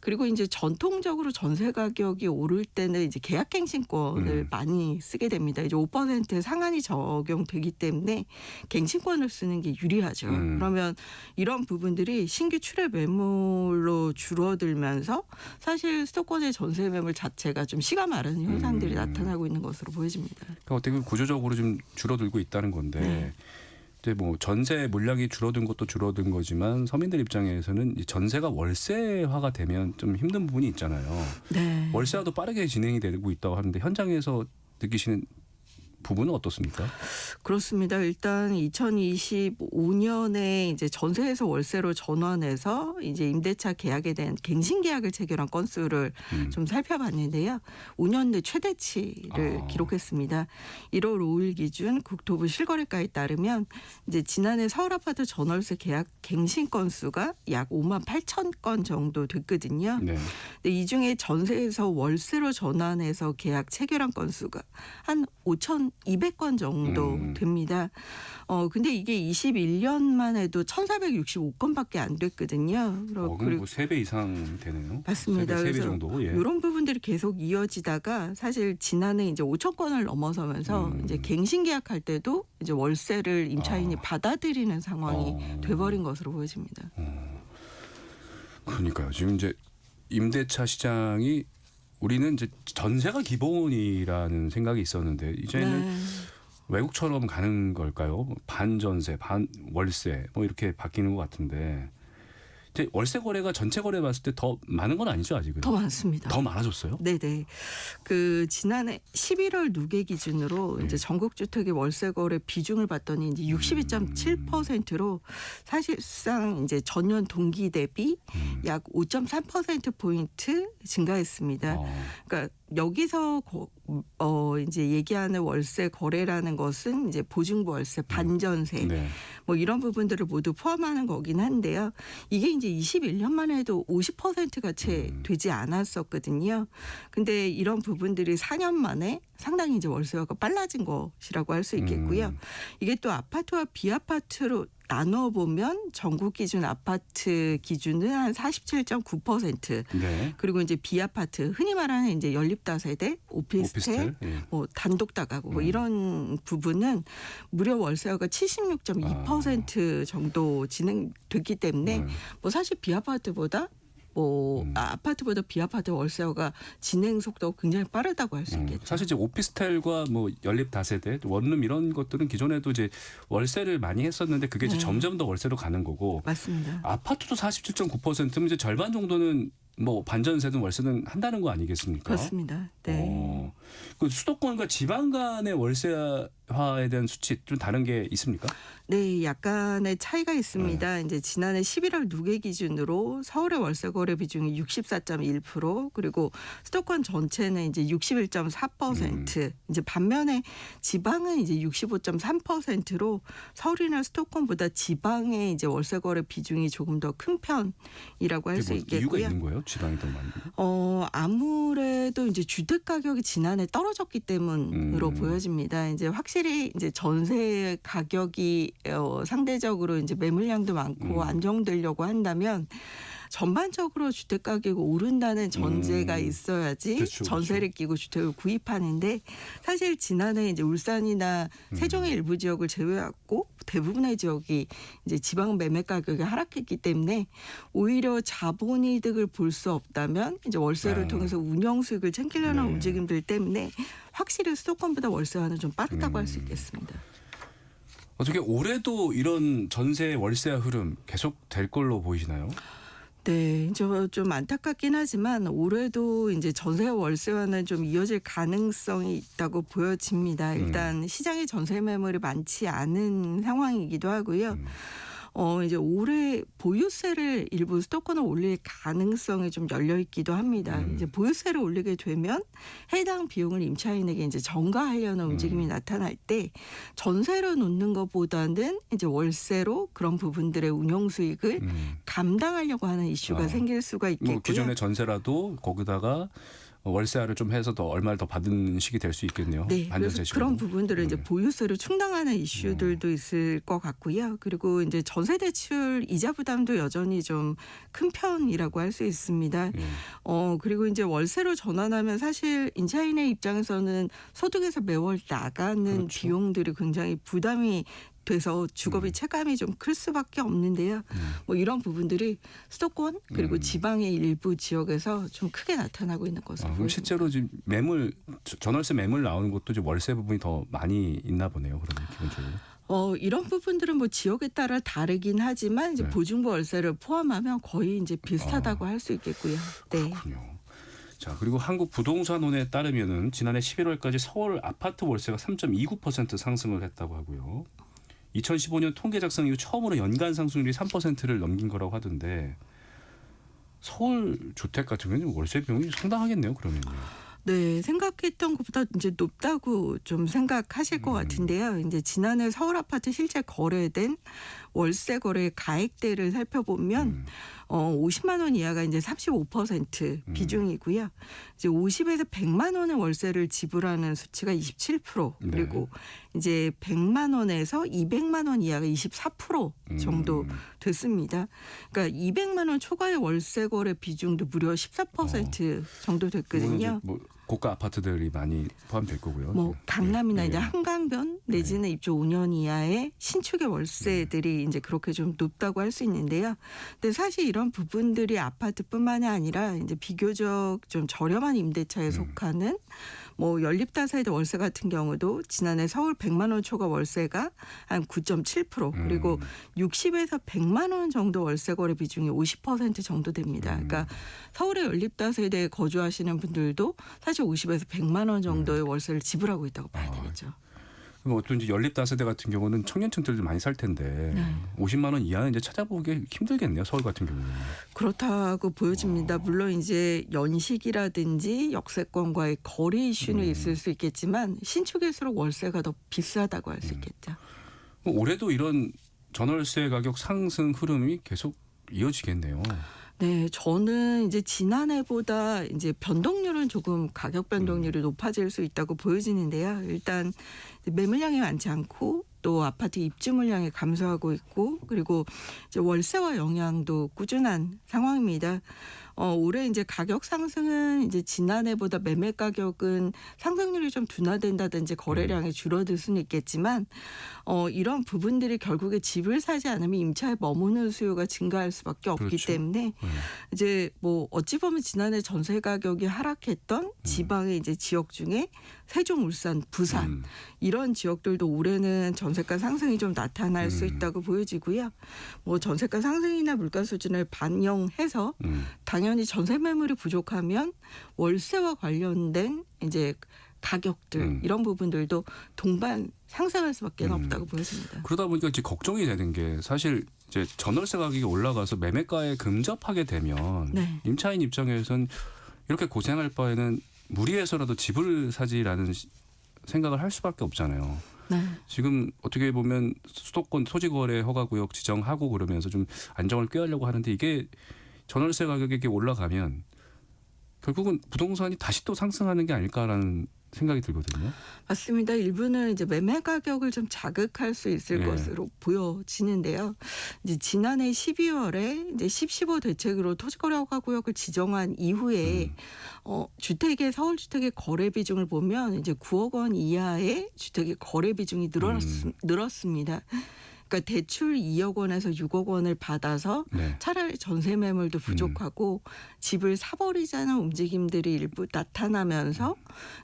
그리고 이제 전통적으로 전세 가격이 오를 때는 이제 계약갱신권을 많이 쓰게 됩니다. 이제 5% 상한이 적용되기 때문에 갱신권을 쓰는 게 유리하죠. 그러면 이런 부분들이 신규 출애 매물로 줄어들면서 사실 수도권의 전세 매물 자체가 좀 시가 마르는 현상들이 나타나고 있는 것으로 보여집니다. 그러니까 어떻게 보면 구조적으로 좀 줄어들고 있다는 건데 네. 이제 뭐 전세 물량이 줄어든 것도 줄어든 거지만 서민들 입장에서는 이 전세가 월세화가 되면 좀 힘든 부분이 있잖아요. 네. 월세화도 빠르게 진행이 되고 있다고 하는데 현장에서 느끼시는 부분은 어떻습니까? 그렇습니다. 일단 2025년에 이제 전세에서 월세로 전환해서 이제 임대차 계약에 대한 갱신 계약을 체결한 건수를 좀 살펴봤는데요. 5년 내 최대치를 기록했습니다. 1월 5일 기준 국토부 실거래가에 따르면 이제 지난해 서울 아파트 전월세 계약 갱신 건수가 약 5만 8천 건 정도 됐거든요. 네. 근데 이 중에 전세에서 월세로 전환해서 계약 체결한 건수가 한 5,200건 정도 됩니다. 근데 이게 21년만 해도 1,465건밖에 안 됐거든요. 그럼 뭐 3배 이상 되네요. 맞습니다. 3배 그래서 정도. 예. 이런 부분들이 계속 이어지다가 사실 지난해 이제 5천 건을 넘어서면서 이제 갱신 계약할 때도 이제 월세를 임차인이 받아들이는 상황이 돼버린 것으로 보여집니다. 그러니까요. 지금 이제 임대차 시장이 우리는 이제 전세가 기본이라는 생각이 있었는데 이제는 네. 외국처럼 가는 걸까요? 반전세, 반월세 뭐 이렇게 바뀌는 것 같은데 이제 월세 거래가 전체 거래 봤을 때 더 많은 건 아니죠 아직은? 더 많습니다. 더 많아졌어요? 네네. 그 지난해 11월 누계 기준으로 이제 전국 주택의 월세 거래 비중을 봤더니 이제 62.7%로 사실상 이제 전년 동기 대비 약 5.3% 포인트 증가했습니다. 그러니까 여기서 이제 얘기하는 월세 거래라는 것은 이제 보증부 월세, 반전세 네. 뭐 이런 부분들을 모두 포함하는 거긴 한데요. 이게 이제 21년만 해도 50%가 채 되지 않았었거든요. 근데 이런 부분들이 4년 만에 상당히 이제 월세화가 빨라진 것이라고 할 수 있겠고요. 이게 또 아파트와 비아파트로 나눠 보면 전국 기준 아파트 기준은 한 47.9%. 네. 그리고 이제 비아파트 흔히 말하는 이제 연립다세대, 오피스텔, 예. 뭐 단독 다가구 뭐 이런 부분은 무려 월세화가 76.2% 정도 진행됐기 때문에 뭐 사실 비아파트보다 아파트보다 비아파트 월세화가 진행 속도가 굉장히 빠르다고 할 수 있겠죠. 사실 이제 오피스텔과 뭐 연립 다세대, 원룸 이런 것들은 기존에도 이제 월세를 많이 했었는데 그게 이제 점점 더 월세로 가는 거고. 맞습니다. 아파트도 47.9%면 이제 절반 정도는 뭐 반전세든 월세든 한다는 거 아니겠습니까? 그렇습니다. 네. 그 수도권과 지방 간의 월세화에 대한 수치 좀 다른 게 있습니까? 네, 약간의 차이가 있습니다. 이제 지난해 11월 누계 기준으로 서울의 월세 거래 비중이 64.1%, 그리고 수도권 전체는 이제 61.4%. 이제 반면에 지방은 이제 65.3%로 서울이나 수도권보다 지방의 이제 월세 거래 비중이 조금 더 큰 편이라고 할 수 뭐 있겠고요. 이유가 있는 거예요? 지방이 더 많은? 아무래도 이제 주택 가격이 지난해 떨어졌기 때문으로 보여집니다. 이제 확실히 이제 전세 가격이 상대적으로 이제 매물량도 많고 안정되려고 한다면 전반적으로 주택 가격이 오른다는 전제가 있어야지 그렇죠, 전세를 끼고 주택을 구입하는데 사실 지난해 이제 울산이나 세종의 일부 지역을 제외하고 대부분의 지역이 이제 지방 매매 가격이 하락했기 때문에 오히려 자본이득을 볼 수 없다면 이제 월세를 통해서 운영 수익을 챙기려는 움직임들 때문에 확실히 수도권보다 월세화는 좀 빠르다고 할 수 있겠습니다. 어떻게 올해도 이런 전세 월세화 흐름 계속 될 걸로 보이시나요? 네, 좀 안타깝긴 하지만 올해도 이제 전세 월세화는 좀 이어질 가능성이 있다고 보여집니다. 일단 시장에 전세 매물이 많지 않은 상황이기도 하고요. 이제 올해 보유세를 일부 수도권을 올릴 가능성이 좀 열려 있기도 합니다. 이제 보유세를 올리게 되면 해당 비용을 임차인에게 이제 전가하려는 움직임이 나타날 때 전세로 놓는 것보다는 이제 월세로 그런 부분들의 운용 수익을 감당하려고 하는 이슈가 생길 수가 있겠고요. 뭐 기존의 전세라도 거기다가 월세화를 좀 해서 더 얼마를 더 받는 식이 될 수 있겠네요. 네, 그래서 반전세 그런 부분들을 이제 보유세로 충당하는 이슈들도 있을 것 같고요. 그리고 이제 전세 대출 이자 부담도 여전히 좀 큰 편이라고 할 수 있습니다. 그리고 이제 월세로 전환하면 사실 임차인의 입장에서는 소득에서 매월 나가는 비용들이 굉장히 부담이 돼서 주거비 체감이 좀 클 수밖에 없는데요. 뭐 이런 부분들이 수도권 그리고 지방의 일부 지역에서 좀 크게 나타나고 있는 것으로 그럼 보입니다. 실제로 지금 전월세 매물 나오는 것도 이제 월세 부분이 더 많이 있나 보네요. 그러면 기본적으로. 이런 부분들은 뭐 지역에 따라 다르긴 하지만 이제 네. 보증부 월세를 포함하면 거의 이제 비슷하다고 할 수 있겠고요. 네. 그렇군요. 자, 그리고 한국부동산원에 따르면은 지난해 11월까지 서울 아파트 월세가 3.29% 상승을 했다고 하고요. 2015년 통계 작성 이후 처음으로 연간 상승률이 3%를 넘긴 거라고 하던데 서울 주택 같은 경우는 월세 비용이 상당하겠네요. 그러면요. 네, 생각했던 것보다 이제 높다고 좀 생각하실 것 같은데요. 이제 지난해 서울 아파트 실제 거래된 월세 거래 가액대를 살펴보면 50만 원 이하가 이제 35% 비중이고요. 이제 50에서 100만 원의 월세를 지불하는 수치가 27% 그리고 이제 100만 원에서 200만 원 이하가 24% 정도 됐습니다. 그러니까 200만 원 초과의 월세 거래 비중도 무려 14% 정도 됐거든요. 뭐 고가 아파트들이 많이 포함될 거고요. 뭐 강남이나 예. 이제 한강변 내지는 입주 5년 이하의 신축의 월세들이 이제 그렇게 좀 높다고 할 수 있는데요. 근데 사실 이런 부분들이 아파트뿐만이 아니라 이제 비교적 좀 저렴한 임대차에 속하는 뭐 연립다세대 월세 같은 경우도 지난해 서울 100만 원 초과 월세가 한 9.7% 그리고 60에서 100만 원 정도 월세 거래 비중이 50% 정도 됩니다. 그러니까 서울의 연립다세대에 거주하시는 분들도 사실 50에서 100만 원 정도의 월세를 지불하고 있다고 봐야 되겠죠. 그럼 어떤 이제 연립다세대 같은 경우는 청년층들도 많이 살 텐데 50만 원 이하는 이제 찾아보기 힘들겠네요. 서울 같은 경우는. 그렇다고 보여집니다. 물론 이제 연식이라든지 역세권과의 거리 이슈는 있을 수 있겠지만 신축일수록 월세가 더 비싸다고 할 수 있겠죠. 올해도 이런 전월세 가격 상승 흐름이 계속 이어지겠네요. 네, 저는 이제 지난해보다 이제 변동률은 조금 가격 변동률이 높아질 수 있다고 보여지는데요. 일단 매물량이 많지 않고 또 아파트 입주 물량이 감소하고 있고 그리고 이제 월세와 영향도 꾸준한 상황입니다. 올해 이제 가격 상승은 이제 지난해보다 매매 가격은 상승률이 좀 둔화된다든지 거래량이 줄어들 수는 있겠지만 이런 부분들이 결국에 집을 사지 않으면 임차에 머무는 수요가 증가할 수밖에 없기 그렇죠. 때문에 이제 뭐 어찌 보면 지난해 전세 가격이 하락했던 지방의 이제 지역 중에 세종, 울산, 부산 이런 지역들도 올해는 전세가 상승이 좀 나타날 수 있다고 보여지고요. 뭐 전세가 상승이나 물가 수준을 반영해서 당연히 전세 매물이 부족하면 월세와 관련된 이제 가격들 이런 부분들도 동반 상승할 수밖에 없다고 보여집니다. 그러다 보니까 이제 걱정이 되는 게 사실 이제 전월세 가격이 올라가서 매매가에 근접하게 되면 네. 임차인 입장에서는 이렇게 고생할 바에는 무리해서라도 집을 사지라는 생각을 할 수밖에 없잖아요. 네. 지금 어떻게 보면 수도권 토지거래 허가구역 지정하고 그러면서 좀 안정을 꾀하려고 하는데 이게 전월세 가격이 이렇게 올라가면 결국은 부동산이 다시 또 상승하는 게 아닐까라는 생각이 들거든요. 맞습니다. 일부는 이제 매매 가격을 좀 자극할 수 있을 것으로 보여지는데요. 이제 지난해 12월에 이제 10.15 대책으로 토지거래 허가구역을 지정한 이후에 주택의 서울 주택의 거래 비중을 보면 이제 9억 원 이하의 주택의 거래 비중이 늘었습니다. 그러니까 대출 2억 원에서 6억 원을 받아서 차라리 전세 매물도 부족하고 집을 사버리자는 움직임들이 일부 나타나면서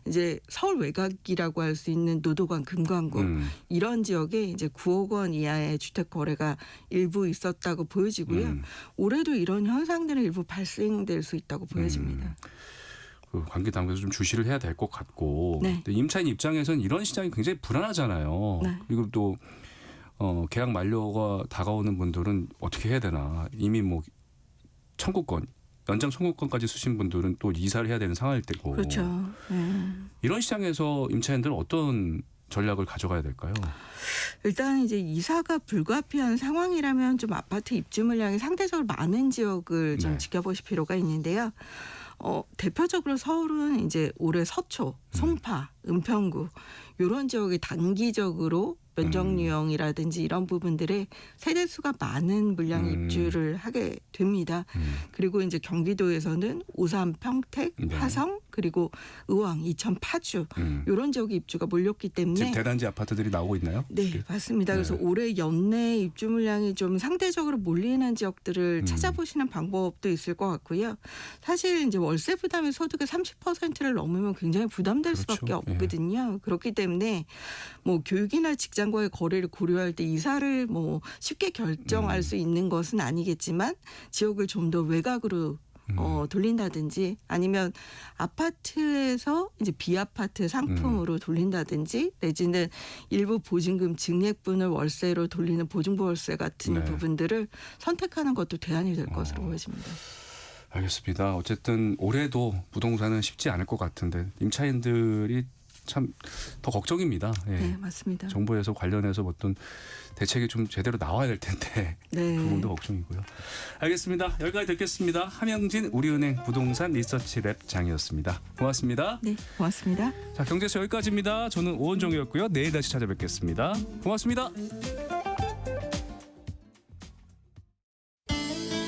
이제 서울 외곽이라고 할 수 있는 노도관, 금강구 이런 지역에 이제 9억 원 이하의 주택 거래가 일부 있었다고 보여지고요. 올해도 이런 현상들은 일부 발생될 수 있다고 보여집니다. 그 관계 당국에서 좀 주시를 해야 될 것 같고 네. 근데 임차인 입장에서는 이런 시장이 굉장히 불안하잖아요. 네. 그리고 또 계약 만료가 다가오는 분들은 어떻게 해야 되나 이미 뭐 청구권 연장 청구권까지 쓰신 분들은 또 이사를 해야 되는 상황일 때고 그렇죠. 이런 시장에서 임차인들은 어떤 전략을 가져가야 될까요? 일단 이제 이사가 불가피한 상황이라면 좀 아파트 입주 물량이 상대적으로 많은 지역을 좀 지켜보실 필요가 있는데요. 대표적으로 서울은 이제 올해 서초, 송파, 은평구 이런 지역이 단기적으로 면적 유형이라든지 이런 부분들에 세대수가 많은 물량의 입주를 하게 됩니다. 그리고 이제 경기도에서는 오산, 평택, 화성 그리고 의왕, 이천, 파주 이런 지역에 입주가 몰렸기 때문에 지금 대단지 아파트들이 나오고 있나요? 네, 맞습니다. 그래서 올해 연내 입주 물량이 좀 상대적으로 몰리는 지역들을 찾아보시는 방법도 있을 것 같고요. 사실 이제 월세 부담이 소득의 30%를 넘으면 굉장히 부담될 그렇죠. 수밖에 없거든요. 그렇기 때문에 뭐 교육이나 직장과의 거래를 고려할 때 이사를 뭐 쉽게 결정할 수 있는 것은 아니겠지만 지역을 좀 더 외곽으로 돌린다든지 아니면 아파트에서 이제 비아파트 상품으로 돌린다든지 내지는 일부 보증금 증액분을 월세로 돌리는 보증부 월세 같은 네. 부분들을 선택하는 것도 대안이 될 것으로 보여집니다. 알겠습니다. 어쨌든 올해도 부동산은 쉽지 않을 것 같은데 임차인들이 참 더 걱정입니다. 예. 네, 맞습니다. 정부에서 관련해서 어떤 대책이 좀 제대로 나와야 될 텐데 네. 그 부분도 걱정이고요. 알겠습니다. 여기까지 듣겠습니다. 함영진 우리은행 부동산 리서치랩 장이었습니다. 고맙습니다. 네, 고맙습니다. 자, 경제쇼 여기까지입니다. 저는 오원정이었고요. 내일 다시 찾아뵙겠습니다. 고맙습니다.